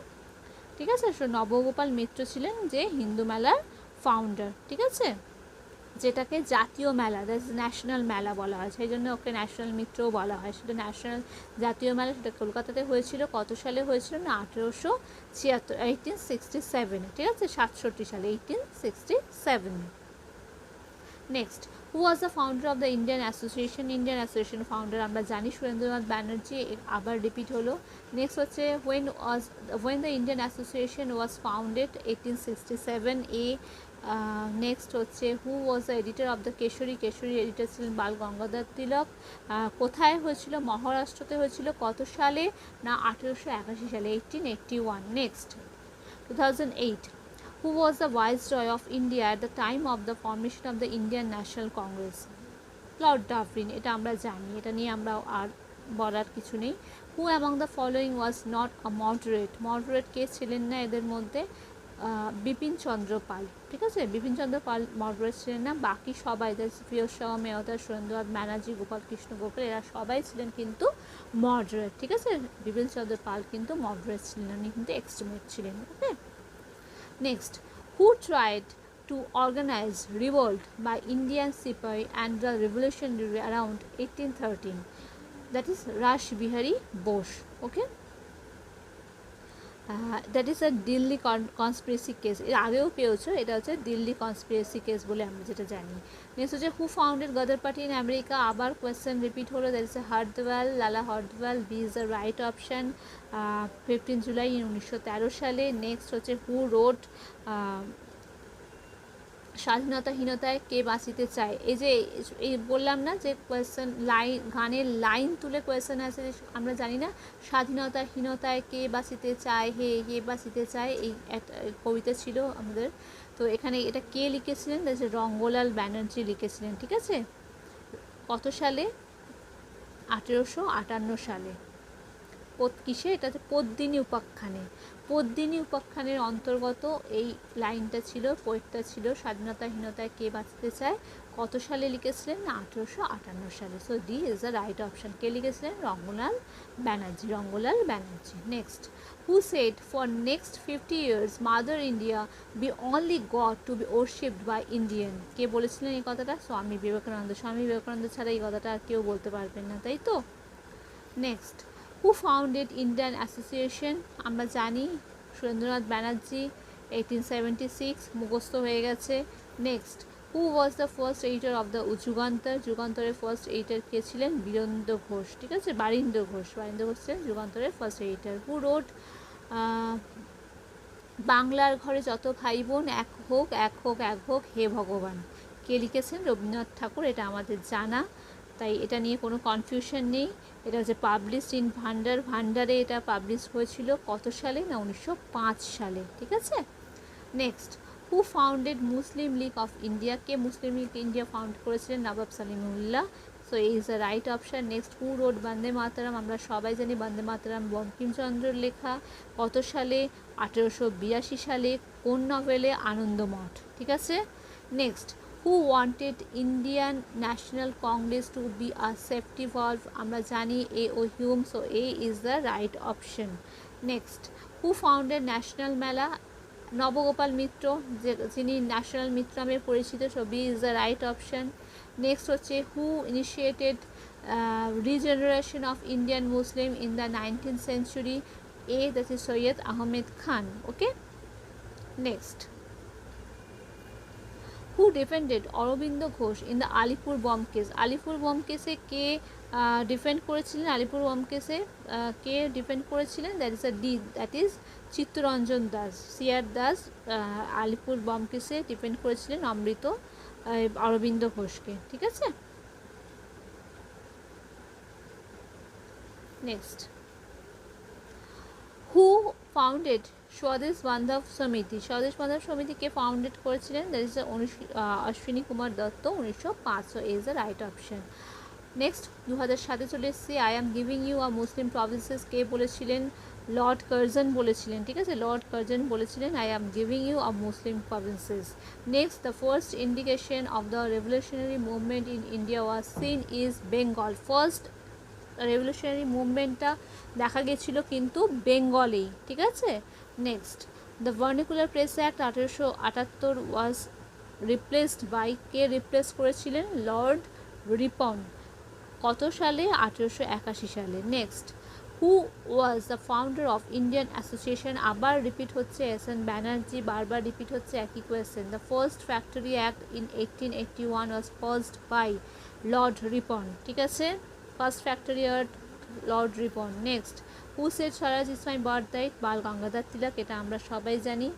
ঠিক আছে, সো নবগোপাল মিত্র ছিলেন যে হিন্দু মেলার ফাউন্ডার। ঠিক আছে, যেটাকে জাতীয় মেলা, দ্যাটস ন্যাশনাল মেলা বলা হয়, সেই জন্য ওকে ন্যাশনাল মিত্রও বলা হয়। সেটা ন্যাশনাল জাতীয় মেলা, সেটা কলকাতাতে হয়েছিল। কত সালে হয়েছিল? না 1876, 1867। ঠিক আছে, 67 সালে, 1867। Next, who was the founder of the Indian Association? Indian association founder আমরা জানি সুরেন্দ্রনাথ ব্যানার্জি, আবার রিপিট হলো। নেক্সট হচ্ছে when the Indian Association was founded 1867 এ। নেক্সট হচ্ছে who was the editor of the Kesari editor ছিলেন বাল গঙ্গাধর তিলক। কোথায় হয়েছিল? মহারাষ্ট্রতে হয়েছিল। কত সালে? না 1881 সালে, 1881। Next 2008, who was the Viceroy of India at the time of the formation of the Indian National Congress? Lord Dufferin, এটা আমরা জানি, এটা নিয়ে আমরা আর বলার কিছু নেই। Who among the following was not a moderate কে ছিলেন না এদের মধ্যে? বিপিন চন্দ্র পাল। ঠিক আছে, বিপিন চন্দ্র পাল মডারেট ছিলেন না। বাকি সবাই, ফিরোজ মেহতা, সুরেন্দ্রনাথ ব্যানার্জি, গোপাল কৃষ্ণ গোখলে, এরা সবাই ছিলেন কিন্তু মডারেট। ঠিক আছে, বিপিন চন্দ্র পাল কিন্তু মডারেট ছিলেন, উনি কিন্তু এক্সট্রিমিস্ট ছিলেন। ওকে, next, who tried to organize revolt by Indian sepoy and the revolution around 1813? That is Rash Bihari Bose. Okay, that is a Delhi conspiracy case. এর আগেও পেয়েছো, এটা হচ্ছে দিল্লি কনস্পিরেসি কেস বলে আমরা যেটা জানি। নেক্সট হচ্ছে who founded Ghadar party in America? আবার কোয়েশ্চেন রিপিট হলো, that is Hardayal, Lala Hardayal, B is the right option. 15 July 1913 সালে। নেক্সট হচ্ছে হু রোড স্বাধীনতাহীনতায় কে বাঁচিতে চায়? এই যে এই বললাম না যে কোয়েশ্চেন গানের লাইন তুলে কোয়েশ্চেন আছে, আমরা জানি না স্বাধীনতাহীনতায় কে বাঁচিতে চায়, কে বাঁচিতে চায়, এই একটা কবিতা ছিল আমাদের। তো এখানে এটা কে লিখেছিলেন? যে রঙ্গলাল ব্যানার্জি লিখেছিলেন। ঠিক আছে, কত সালে? 1858 সালে। কিসে? এটা হচ্ছে পদ্মিনী উপাখ্যানের অন্তর্গত এই লাইনটা ছিল, পোয়েটটা ছিল, স্বাধীনতাহীনতায় কে বাঁচতে চায়। কত সালে লিখেছিলেন? না 1858 সালে। So D is the right option. কে লিখেছিলেন? Rangalal Banerjee. Next, who said for next 50 years mother India be only god to be worshipped by Indian? কে বলেছিলেন এই কথাটা? স্বামী বিবেকানন্দ ছাড়া এই কথাটা আর কেউ বলতে পারবেন না, তাই তো? Next, who founded Indian association? আমরা জানি সুরেন্দ্রনাথ ব্যানার্জি, 1876, মুখস্থ হয়ে গেছে। Next, who was the first editor of the যুগান্তরের ফার্স্ট এডিটর কে ছিলেন? বীরেন্দ্র ঘোষ। ঠিক আছে, বারীন্দ্র ঘোষ ছিলেন যুগান্তরের ফার্স্ট এডিটর। হু রোড বাংলার ঘরে যত ভাই বোন এক হোক হে ভগবান? কে লিখেছেন? রবীন্দ্রনাথ ঠাকুর। এটা আমাদের জানা, তাই এটা নিয়ে কোনো কনফিউশন নেই। এটা হচ্ছে পাবলিশড ইন ভান্ডারে এটা পাবলিশ হয়েছিল কত সালে? না 1905 সালে। ঠিক আছে, next, who founded Muslim League of India? কে মুসলিম লীগ ইন্ডিয়া ফাউন্ড করেছিলেন? নবাব সালিমুল্লাহ। সো এই is the right option. Next, who wrote Bande Mataram? আমরা সবাই জানি বন্দে মাতরম বঙ্কিমচন্দ্রের লেখা। কত সালে? 1882 সালে। কোন নভেলে? আনন্দমঠ। ঠিক আছে, next, who wanted Indian national congress to be a safety valve? আমরা জানি A O Hume. So A is the right option. Next, who founded national mela? Nabagopal Mitra, যিনি ন্যাশনাল মিত্র নামে পরিচিত। So B is the right option. Next হচ্ছে who initiated regeneration of Indian Muslim in the 19th century? A, that is Syed Ahmed Khan. Okay, next, who defended Aurobindo Ghosh in the Alipur bomb case? Alipore bomb কেসে কে ডিফেন্ড করেছিলেন আলিপুর বম কেসে? কে ডিফেন্ড করেছিলেন? That is that is Chittaranjan Das. CR Das Alipore bomb কেসে ডিফেন্ড করেছিলেন অমৃত অরবিন্দ ঘোষকে, ঠিক আছে। নেক্সট, হু ফাউন্ডেড স্বদেশ বান্ধব সমিতি? স্বদেশ বান্ধব সমিতি কে ফাউন্ডেড করেছিলেন? That is Ashwini Kumar Dutta, 1905। So is the right option. Next, 2007 চলে এসেছি। I am giving you a Muslim provinces কে বলেছিলেন? লর্ড কার্জন বলেছিলেন, ঠিক আছে, লর্ড কার্জন বলেছিলেন I am giving you a Muslim provinces. Next, the first indication of the revolutionary movement in India was seen is Bengal. First revolutionary মুভমেন্টটা দেখা গেছিলো কিন্তু বেঙ্গলেই, ঠিক আছে। Next, the vernacular press act 1878 was replaced by, কে রিপ্লেস করেছিলেন? Lord Ripon. কত সালে? 1881 সালে। Next, who was the founder of Indian association? আবার রিপিট হচ্ছে এস.এন. ব্যানার্জি, বারবার রিপিট হচ্ছে একই question. The first factory act in 1881 was passed by lord Ripon, ঠিক আছে, first factory act lord Ripon. Next, who said swaraj is my birth right? Bal Gangadhar Tilak, এটা আমরা সবাই জানি।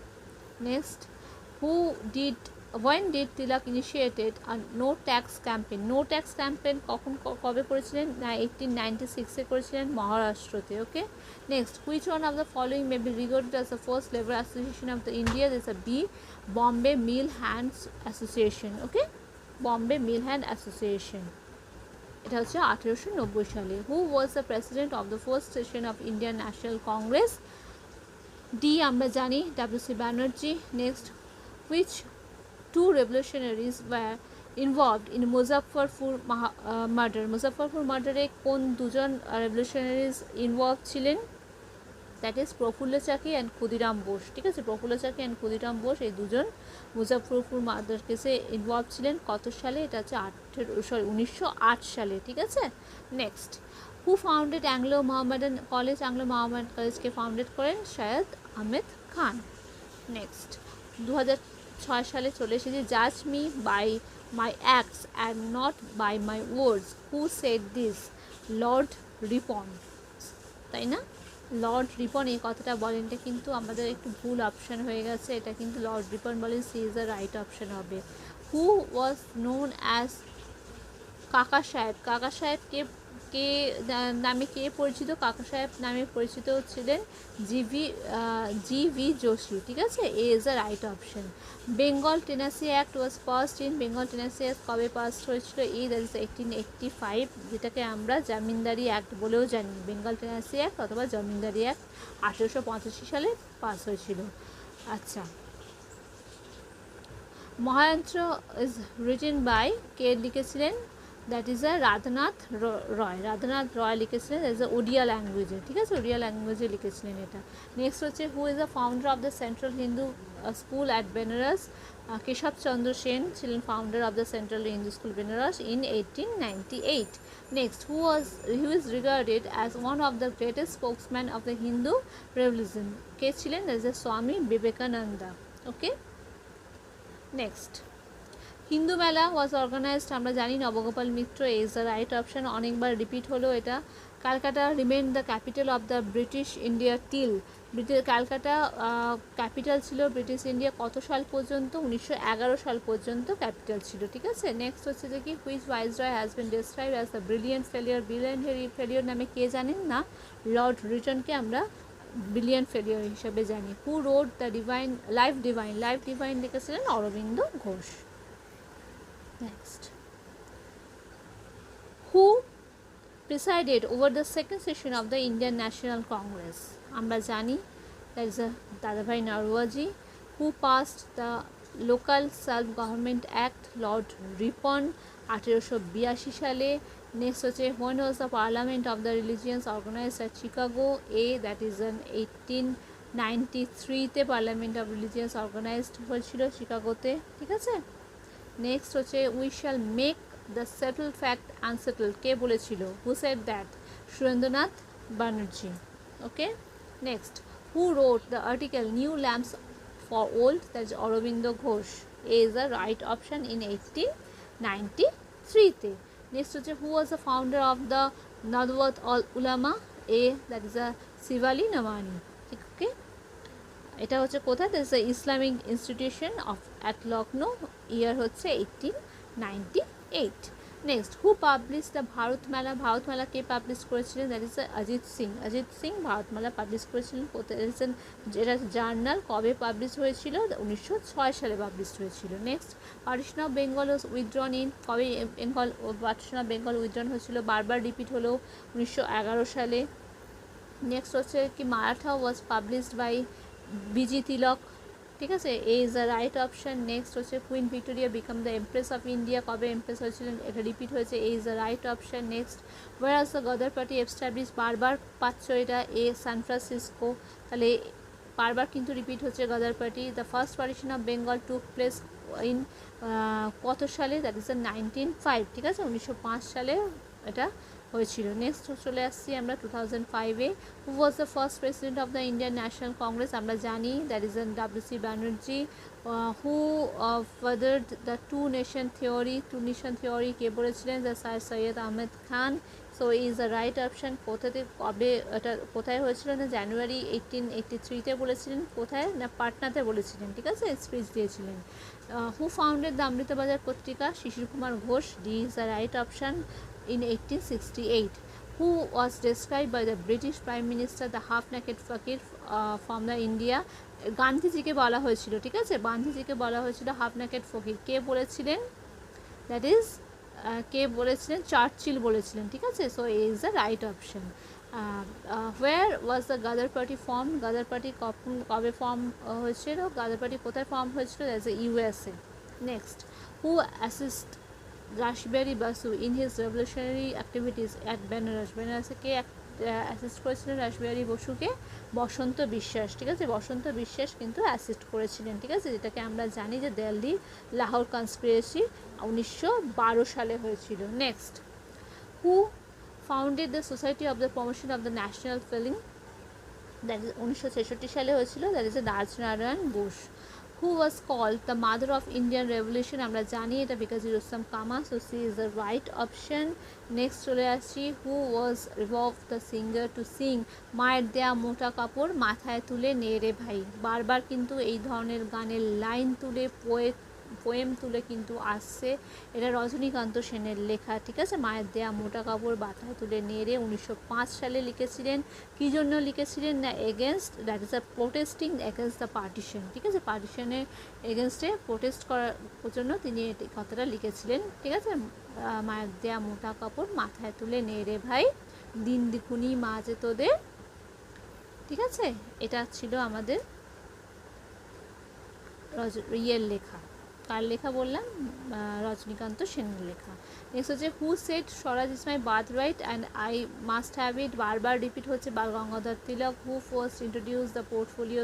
Next, when did Tilak initiated a no tax campaign? no tax campaign কবে করেছিলেন? 1896 করেছিলেন মহারাষ্ট্রতে, okay. Next, which one of the following may be regarded as the first labor association of the India? There is a B, Bombay Mill Hands Association, okay, Bombay Mill Hand Association, এটা হচ্ছে 1890 সালে। who was the president of the first session of Indian National Congress? D আমরা জানি, W.C. Banerjee. Next, which two revolutionaries were involved in Muzaffarpur murder? Muzaffarpur murder-এ কোন দুজন revolutionaries involved ছিলেন? দ্যাট ইজ প্রফুল্ল চাকি অ্যান্ড ক্ষুদিরাম বোস, ঠিক আছে, প্রফুল্ল চাকি অ্যান্ড ক্ষুদিরাম বোস এই দুজন মুজাফফরপুর মার্ডার কেসে ইনভলভ ছিলেন। কত সালে? এটা হচ্ছে 1908 সালে, ঠিক আছে। Next, who founded Anglo Mohammedan college? Anglo Mohammedan কলেজকে ফাউন্ডেড করেন সৈয়দ আহমেদ খান। নেক্সট, 2006 সালে চলে এসেছি। জাজ me by my acts and not by my words, who said this? Lord Ripon, তাই না? লর্ড রিপন এই কথাটা বলেন, এটা কিন্তু আমাদের একটু ভুল অপশান হয়ে গেছে, এটা কিন্তু লর্ড রিপন বলেন, C is the right option হবে। হু ওয়াজ নোন অ্যাজ কাকা সাহেব? কাকা সাহেব কে নামে কে পরিচিত? কাকা সাহেব নামে পরিচিত ছিলেন জি.ভি. যোশী, ঠিক আছে, A is the right option. Bengal tenancy act was passed in, Bengal tenancy act কবে পাস হয়েছিল? এই দ্যাট ইজ 1885, যেটাকে আমরা জামিনদারি অ্যাক্ট বলেও জানি। বেঙ্গল টেনেসি অ্যাক্ট অথবা জামিনদারি অ্যাক্ট 1885 সালে পাস হয়েছিল। আচ্ছা, মহায়ন্ত্র ইজ রিটেন বাই, কে লিখেছিলেন? দ্যাট ইজ রাধানাথ রয়, রাধানাথ রয় লিখেছিলেন। দ্যাট ইজ ওড়িয়া ল্যাঙ্গুয়েজে, ঠিক আছে, ওড়িয়া ল্যাঙ্গুয়েজে লিখেছিলেন এটা। নেক্সট হচ্ছে, who is the founder of the central Hindu school at Benares? Keshab Chandra Sen ছিলেন founder of the central Hindu school Benares in 1898। Next, who is regarded as one of the greatest spokesman of the Hindu revolution? কে ছিলেন? দ্যাট ইজ স্বামী বিবেকানন্দা, ওকে। নেক্সট, হিন্দু মেলা ওয়াজ অর্গানাইজড, আমরা জানি Nabagopal Mitra, is the right option, অনেকবার রিপিট হলো এটা। Calcutta remain the capital of the British India till, Calcutta capital ছিল ব্রিটিশ ইন্ডিয়া কত সাল পর্যন্ত? 1911 সাল পর্যন্ত ক্যাপিটাল ছিল, ঠিক আছে। নেক্সট হচ্ছে যে কি, which viceroy has been described as the brilliant failure? Brilliant failure নামে কে জানেন না? লর্ড রিটনকে আমরা ব্রিলিয়েন্ট ফেলিয়ার হিসেবে জানি। হু wrote the divine life divine? Life divine লিখেছিলেন Aurobindo Ghosh. Next, who presided over the second session of the Indian National Congress? আমরা জানি, that is দাদাভাই Naoroji. who passed the local self government act? Lord Ripon, 1882 সালে। নেক্সট হচ্ছে, when was the parliament of the religions organized at Chicago? A, that is in 1893 তে পার্লামেন্ট অফ রিলিজিয়ান্স অর্গানাইজড হয়েছিল শিকাগোতে, ঠিক আছে। নেক্সট হচ্ছে, we shall make the settle fact unsettle, কে বলেছিল? Who said that? Surendranath Banerjee, okay. Next, who wrote the article new lamps for old? That is Aurobindo Ghosh, A is the right option in 1893 তে। নেক্সট হচ্ছে who was the founder of the Nadwat ul Ulama, A that is a Shibli Nomani. ঠিক ওকে, এটা হচ্ছে কোথায়, that is the Islamic institution of at Lucknow, ইয়ার হচ্ছে 1898। Next who publish the Bharatmala, Bharatmala কে পাবলিশ করেছিলেন, that is Ajit Singh, Ajit Singh Bharatmala publish করেছিলেন। কোথায়, যেটা জার্নাল কবে পাবলিশ হয়েছিল, 1906 সালে পাবলিশ হয়েছিল। Next partition of Bengal was withdrawn in, কবে Bengal partition of Bengal withdrawn হয়েছিল, বারবার রিপিট হলো 1911 সালে। নেক্সট হচ্ছে কি Maratha was published by B G Tilak, ঠিক আছে, A is the right option. Next হচ্ছে queen Victoria became the empress of India, কবে এমপ্রেস হয়েছিলেন, এটা রিপিট হয়েছে, A is the right option. Next where was the Ghadar party establish, বারবার পাচ্ছ এটা, এ সান ফ্রান্সিসকো, তাহলে বারবার কিন্তু রিপিট হচ্ছে Ghadar party. The first partition of Bengal took place in কত সালে, দ্যাট ইজ দ্য 1905, ঠিক আছে, 1905 সালে এটা হয়েছিল। নেক্সট চলে আসছি আমরা 2005-এ। Who was the first president of the Indian national Congress, আমরা জানি that is WC Banerjee. Who fathered the two nation theory, কে বলেছিলেন, the sir Syed Ahmed Khan. So is the right option. কোথাতে কবে এটা কোথায় হয়েছিল, না জানুয়ারি 1883-তে বলেছিলেন, কোথায় না পাটনাতে বলেছিলেন, ঠিক আছে, স্পিচ দিয়েছিলেন। হু founded the Amrita Bazar Patrika, Sisir Kumar Ghosh, D is the right option. In 1868, who was described by the British Prime Minister the half-naked fakir from the India, গান্ধীজিকে বলা হয়েছিল, ঠিক আছে, গান্ধীজিকে বলা হয়েছিল হাফ নেকেড ফকির, কে বলেছিলেন, দ্যাট ইজ কে বলেছিলেন, চার্চিল বলেছিলেন, ঠিক আছে। So A is the right option. Where was the Ghadar party form, Ghadar party কবে ফর্ম হয়েছিল, গাদার পার্টি কোথায় ফর্ম হয়েছিল, that is USA। Next who assist Rash Behari Basu in his revolutionary activities at Benares, বেনারসে কে অ্যাসিস্ট করেছিলেন রাসবিহারী বসুকে, বসন্ত বিশ্বাস, ঠিক আছে, বসন্ত বিশ্বাস কিন্তু অ্যাসিস্ট করেছিলেন, ঠিক আছে, যেটাকে আমরা জানি যে দিল্লি লাহোর কনস্পিরেসি 1912 সালে হয়েছিল। Next who founded the society of the promotion of the national feeling, that is 1966 সালে হয়েছিল, that is Rajnarayan Bose. Who was called the mother of Indian revolution, আমরা জানি এটা because Rustom Cama, so C is the right option. Next চলে আসছি who was revolve the singer to sing মায়ের দেয়া মোটা কাপড় মাথায় তুলে নে রে ভাই, বারবার কিন্তু এই ধরনের গানের লাইন তুলে পোয়েম তুলে কিন্তু আসছে, এটা রজনীকান্ত সেনের লেখা, ঠিক আছে, মায়ের দেয়া মোটা কাপড় মাথায় তুলে নেড়ে 1905 সালে লিখেছিলেন। কী জন্য লিখেছিলেন, না against, that is a protesting against the partition, ঠিক আছে, পার্টিশনের এগেনস্টে প্রোটেস্ট করার জন্য তিনি এই কথাটা লিখেছিলেন, ঠিক আছে, মায়ের দেয়া মোটা কাপড় মাথায় তুলে নেড়ে ভাই, দিন দ্বিগুণী মাঝে তোদের, ঠিক আছে, এটা ছিল আমাদের ইয়ের লেখা, কার লেখা বললাম, রজনীকান্ত সেনের লেখা। নেক্সট হচ্ছে who said swaraj is my birth right and I must have it, বারবার রিপিট হচ্ছে, Bal Gangadhar Tilak. Who first introduce the portfolio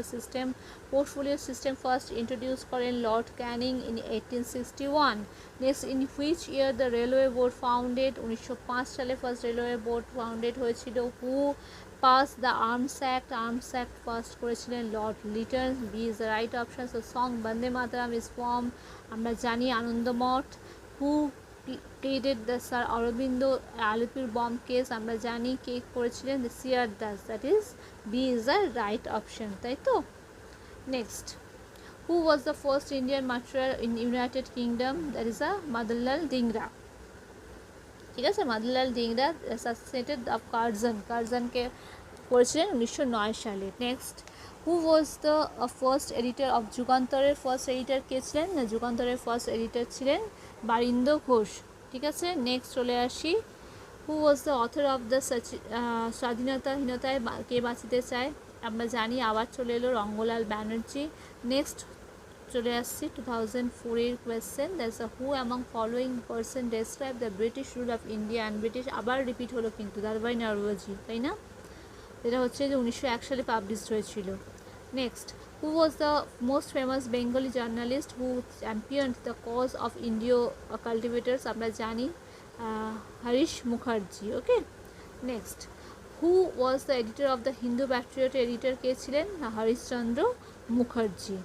system first introduce করেন lord Canning in 1861। Next in which year the railway board founded, 1905 সালে ফার্স্ট রেলওয়ে বোর্ড ফাউন্ডেড হয়েছিল। Who pass the arms act pass করেছিলেন lord Lytton, B is the right option. So song Bande Mataram is form, আমরা জানি Anandamath. Who created the sir Aurobindo Alipore bomb case, আমরা জানি কে করেছিলেন, the C R Das, that is B is the right option, তাই তো। Next who was the first Indian martyr in United Kingdom, that is Madan Lal Dhingra, ঠিক আছে, মাদারলাল ডিংরা অ্যাসাসিনেটেড অফ কার্জনকে করেছিলেন 1909 সালে। Next who was the first editor of যুগান্তরের ফার্স্ট এডিটর কে ছিলেন, না যুগান্তরের ফার্স্ট এডিটর ছিলেন বারিন্দ ঘোষ, ঠিক আছে। নেক্সট চলে আসি who was the author of the স্বাধীনতাহীনতায় কে বাঁচিতে চায়, আমরা জানি আবার চলে এলো রঙ্গলাল ব্যানার্জি। নেক্সট চলে আসছি 2004-এর question, that's who among following person describe the British rule of India and British, আবার রিপিট হলো কিন্তু দারবাই নরওয়েজি, তাই না, এটা হচ্ছে যে 1901 সালে পাবলিশড হয়েছিল। Next who was the most famous Bengali journalist who championed the cause of indigo cultivators, আমরা জানি Harish Mukherjee, okay. Next who was the editor of the Hindu patriot, editor কে ছিলেন, Harishchandra Mukherjee.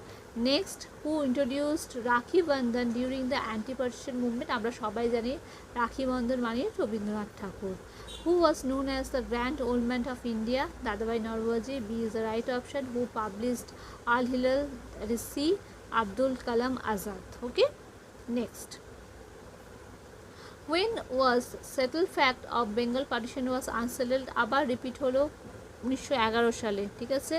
Next, who introduced Rakhi Bandhan during the anti partition movement? আমরা সবাই জানি রাখি বন্ধন মানে Rabindranath Thakur. Who was known as the grand old man of India? Dadabhai Naoroji, B is the right option. Who published Al Hilal, that is C, Abdul Kalam Azad. Okay, next, when was settled fact of Bengal partition was unsettled? আবার রিপিট হলো 1911 সালে, ঠিক আছে।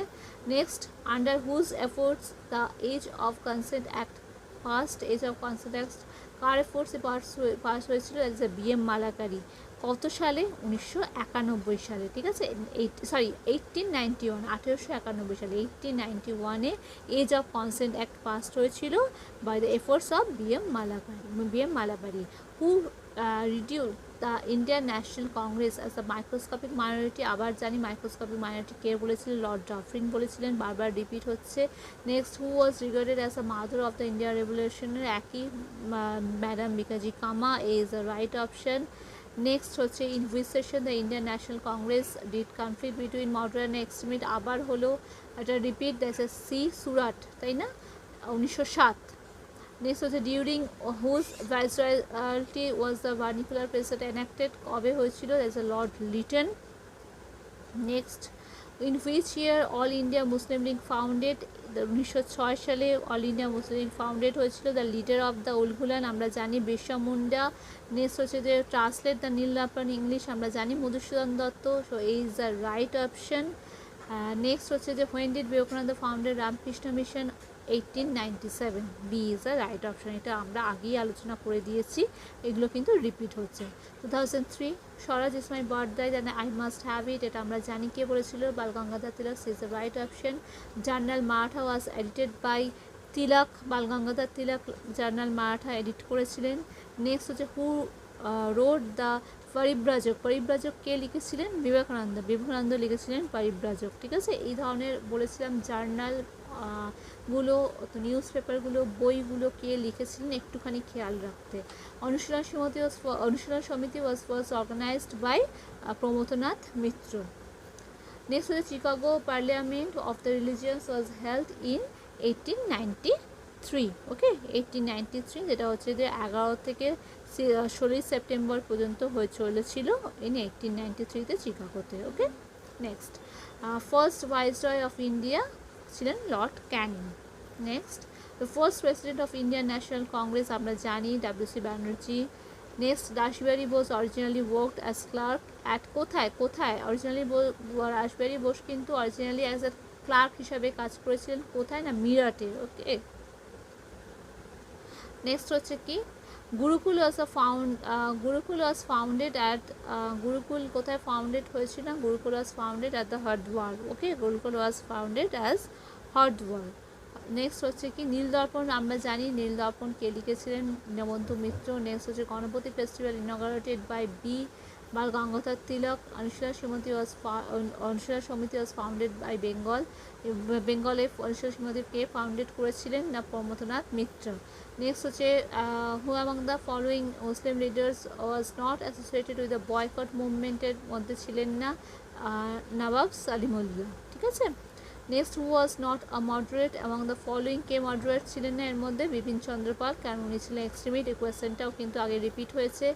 Next, under whose efforts the age of consent act first? Age of consent act কার এফোর্টসে পাস হয়েছিল? That's B M Malabari. কত সালে? 1991 সালে, ঠিক আছে। 1891, 1891 সালে, 1891-এ age of consent act pass হয়েছিল by the efforts of B M Malabari. Who reduced the Indian National Congress as a microscopic minority? আবার জানি মাইক্রোস্কোপিক মাইনরিটি কে বলেছিলেন? লর্ড ডাফরিন বলেছিলেন, বারবার রিপিট হচ্ছে। Next, who was regarded as a mother of the India রেভলিউশনের? একই, madam Bhikaji Cama is the right option. Next হচ্ছে, in which session the Indian national Congress did conflict between modern and extremist? আবার হলো এটা repeat, that's A C, Surat, তাই না, 1907। নেক্সট হচ্ছে, during whose viceroyalty was the vernacular president enacted? কবে হয়েছিল? That's A lord Lytton. Next, in which year all India Muslim league founded? 1906 সালে all India Muslim league founded হয়েছিল। The leader of the Ulgulan আমরা জানি বিরসা মুন্ডা। নেক্সট হচ্ছে যে ট্রান্সলেট দ্য নীলনর্তন ইংলিশ আমরা জানি মধুসূদন দত্ত। সো এই is the right option. Next হচ্ছে যে when did Vivekananda founded Ramakrishna Mission? 1897, B is the right option. এটা আমরা আগেই আলোচনা করে দিয়েছি, এগুলো কিন্তু রিপিট হচ্ছে। 2003, swaraj is my birthday then I must have it? এটা আমরা জানি কে বলেছিল? Bal Gangadhar Tilak, is the right option. Journal Maratha was edited by Tilak, Bal Gangadhar Tilak journal Maratha edit করেছিলেন। নেক্সট হচ্ছে, হু রোড দ্য পরিব্রাজক? পরিব্রাজক কে লিখেছিলেন? বিবেকানন্দ লিখেছিলেন পরিব্রাজক, ঠিক আছে। এই ধরনের বলেছিলাম জার্নাল গুলো, নিউজ পেপারগুলো, বইগুলো কে লিখেছিলেন একটুখানি খেয়াল রাখতে। Anushilan Samiti was first organized by Pramathanath Mitra. Next হচ্ছে, Chicago parliament of the religions was held in 1893। Okay, 1893, যেটা হচ্ছে যে 11 থেকে 16 সেপ্টেম্বর পর্যন্ত হয়ে চলেছিল ইন 1893-তে চিকাগোতে। Okay, next, first viceroy of India ছিলেন lord Canning. Next, the first president of Indian national Congress আমরা জানি WC Banerjee. Next, Rash Behari Bose originally worked as clerk at? কোথায় অরিজিনালি রাসবিহারী বোস কিন্তু অরিজিনালি অ্যাজ এ ক্লার্ক হিসাবে কাজ করেছিলেন, কোথায় না, মিরাটে। ওকে, নেক্সট হচ্ছে কি, Gurukul was founded at? Gurukul কোথায় ফাউন্ডেড হয়েছিল? Gurukul was founded at the Haridwar. Okay, Gurukul was founded as Haridwar. Next হচ্ছে কি, নীলদর্পণ আমরা জানি নীলদর্পণ কে লিখেছিলেন? দীনবন্ধু মিত্র। নেক্সট হচ্ছে, গণপতি ফেস্টিভ্যাল ইনঅগারেটেড বাই বি, বাল গঙ্গাধর তিলক। অনুশীলন সমিতি ওয়াজ ফাউন্ডেড বাই বেঙ্গলে অনুশীলন সমিতি কে ফাউন্ডেড করেছিলেন? না, প্রমথনাথ মিত্র। নেক্সট হচ্ছে, who among the following Muslim leaders was not associated with the boycott মুভমেন্টের মধ্যে ছিলেন না? নবাব সালিমুল্লাহ, ঠিক আছে। Next, who was not a moderate among the following? কে মডারেট ছিলেন না এর মধ্যে? বিপিন চন্দ্র পাল, কারণ উনি ছিলেন এক্সট্রিমিস্ট। এই কোয়েশ্চেনটাও কিন্তু আগে রিপিট হয়েছে।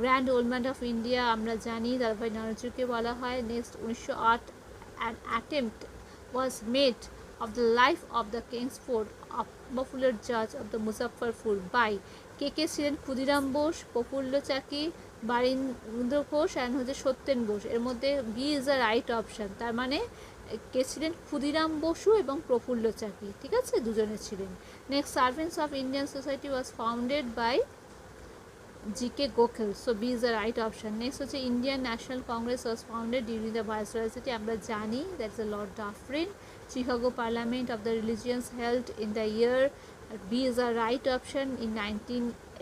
Grand old man of India আমরা জানি দাদাভাই নওরোজিকে বলা হয়। Next, 1908, an attempt was made of the life of the Kingsford of popular judge of the Muzaffarpur by কে ছিলেন? ক্ষুদিরাম বোস, প্রফুল্ল চাকি, বারীন্দ্র ঘোষ অ্যান্ড হচ্ছে সত্যেন বোস। এর মধ্যে B is the right option. তার মানে কে ছিলেন? ক্ষুদিরাম বসু এবং প্রফুল্ল চাকি, ঠিক আছে, দুজনে ছিলেন। Next, servants of Indian society was founded by G K. Gokhale. So B is the right option. Next হচ্ছে, Indian national Congress was founded during the viceroyalty আমরা জানি, that's the lord Dufferin. Chicago parliament of the religions held in the year, B is the right option, in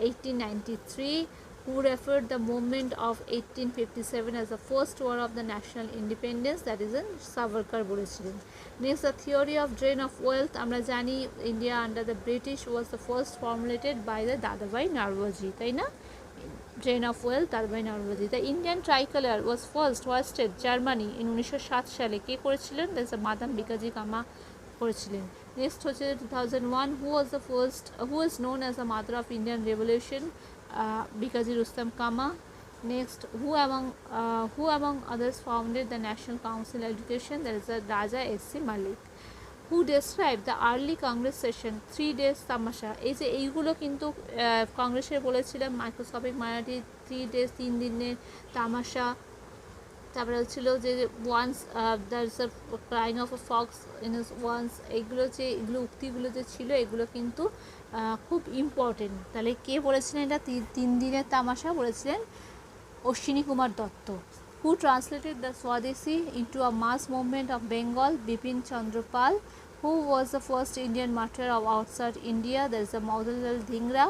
1893. Who referred the movement of 1857 as the first war of the national independence? That is in Savarkar বলেছিলেন। Next, the theory of drain of wealth আমরা জানি India under the British was the first formulated by the দাদাভাই নওরোজি, তাই না? drain of wealth দাদাভাই Naoroji. The Indian tricolor was first hoisted Germany in 1907 সালে কে করেছিলেন? That's a মাদাম বিকাজি কামা করেছিলেন। নেক্সট হচ্ছে 2001 who was known as the mother of Indian revolution, Bhikaji Rustom Cama. Next, who among others founded the National Council of Education? That is the Raja S.C. Malik. Who described the early Congress session 3 days তামাশা? এই যে এইগুলো কিন্তু কংগ্রেসের বলেছিলাম, মাইক্রোস্কোপিক মাইনরিটি 3 days 3 দিনের তামাশা। তারপরে হচ্ছিল যে once there is a crying of a fox in is once, এগুলো উক্তিগুলো যে ছিল এগুলো কিন্তু খুব ইম্পর্টেন্ট। তাহলে কে বলেছিলেন এটা 3 দিনের তামাশা? বলেছিলেন Ashwini Kumar Dutta. Who translated the Swadeshi into a mass movement of Bengal? Bipin Chandra Pal. Who was the first Indian martyr of outside India? There is a Maudalal Dhingra.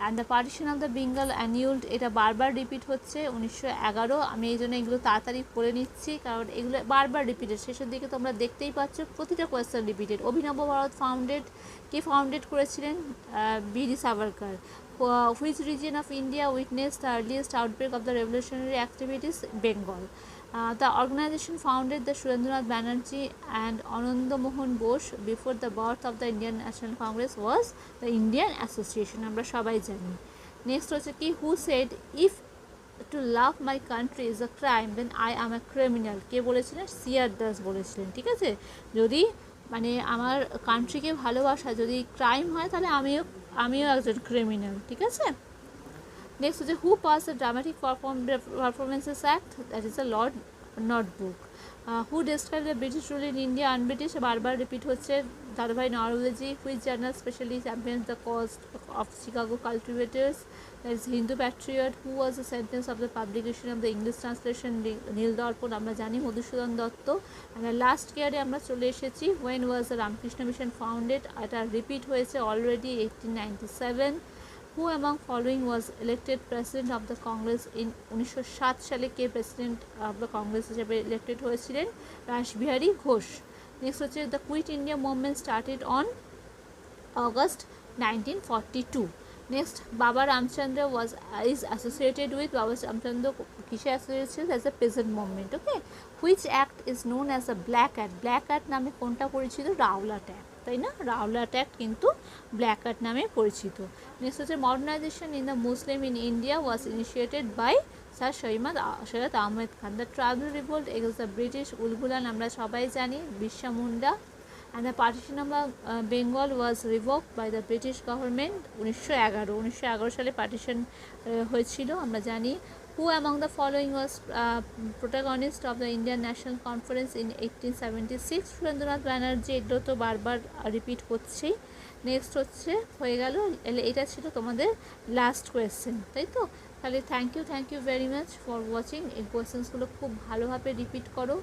And the partition of the Bengal annulled, এটা বারবার রিপিট হচ্ছে 1911। আমি এই জন্য এগুলো তাড়াতাড়ি পড়ে নিচ্ছি কারণ এগুলো বারবার রিপিটেড, শেষের দিকে তোমরা দেখতেই পাচ্ছ প্রতিটা কোয়েশ্চেন রিপিটেড। অভিনব ভারত কে ফাউন্ডেড করেছিলেন? বীর Savarkar. Which region of India witnessed the earliest outbreak of the revolutionary activities? Bengal. The organization founded the Surendranath Banerjee and Ananda Mohan Bose before the birth of the Indian National Congress was the Indian Association, আমরা সবাই জানি। নেক্সট হচ্ছে কি, who said if to love my country is a crime then I am a criminal? কে বলেছিলেন? সিআর দাস বলেছিলেন। ঠিক আছে, যদি মানে আমার কান্ট্রিকে ভালোবাসা যদি ক্রাইম হয় তাহলে আমিও একজন ক্রিমিনাল। ঠিক আছে। নেক্সট হচ্ছে who pass the dramatic performances act? That is the lord notebook. Who describe the British rule in India unBritish? বারবার রিপিট হচ্ছে Dadabhai Naoroji. Which journal specially champions the cause of Chicago cultivators? That is Hindu patriot. Who was the sentence of the publication of the English translation Nil Darpan? আমরা জানি মধুসূদন দত্ত। আর লাস্ট ইয়ারে আমরা চলে এসেছি when was the Ramakrishna Mission founded? এটা রিপিট হয়েছে already 1897। Who among following was elected president of the Congress in 1907 সালে? কে প্রেসিডেন্ট অফ দ্য কংগ্রেস হিসেবে ইলেক্টেড হয়েছিলেন? রাসবিহারী ঘোষ। নেক্সট হচ্ছে the quit India movement started on August 1942. Next Baba Ramchandra is associated with, Baba Ramchandra কিসে associated? As a peasant movement. Okay. Which act is known as a black act? Black act নামে কোনটা পরিচিত? রাওলাট অ্যাক্ট, তাই না? রাওলাট অ্যাক্ট কিন্তু ব্ল্যাক অ্যাক্ট নামে পরিচিত। নেক্সট হচ্ছে modernisation in the Muslim in India was initiated by Sir Syed Ahmed Khan. The tribal revolt against the British, Ulgulan আমরা সবাই জানি, Birsa Munda. And the partition of Bengal was revoked by the British government 1911 সালে পার্টিশন হয়েছিল আমরা জানি। Who among the following was protagonist of the Indian National Conference in 1876? Surendranath Banerjee. এগুলো তো বারবার রিপিট হচ্ছেই। নেক্সট হচ্ছে হয়ে গেল, এটা ছিল তোমাদের লাস্ট কোয়েশ্চেন, তাই তো? তাহলে thank you very much for watching. এই কোয়েশ্চেন্সগুলো খুব ভালোভাবে রিপিট করো।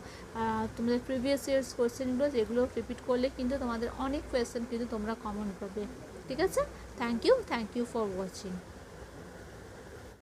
তোমাদের প্রিভিয়াস ইয়ার্স কোয়েশ্চেনগুলো যেগুলো রিপিট করলে কিন্তু তোমাদের অনেক কোয়েশ্চেন কিন্তু তোমরা কমন পাবে। ঠিক আছে, থ্যাংক ইউ ফর ওয়াচিং।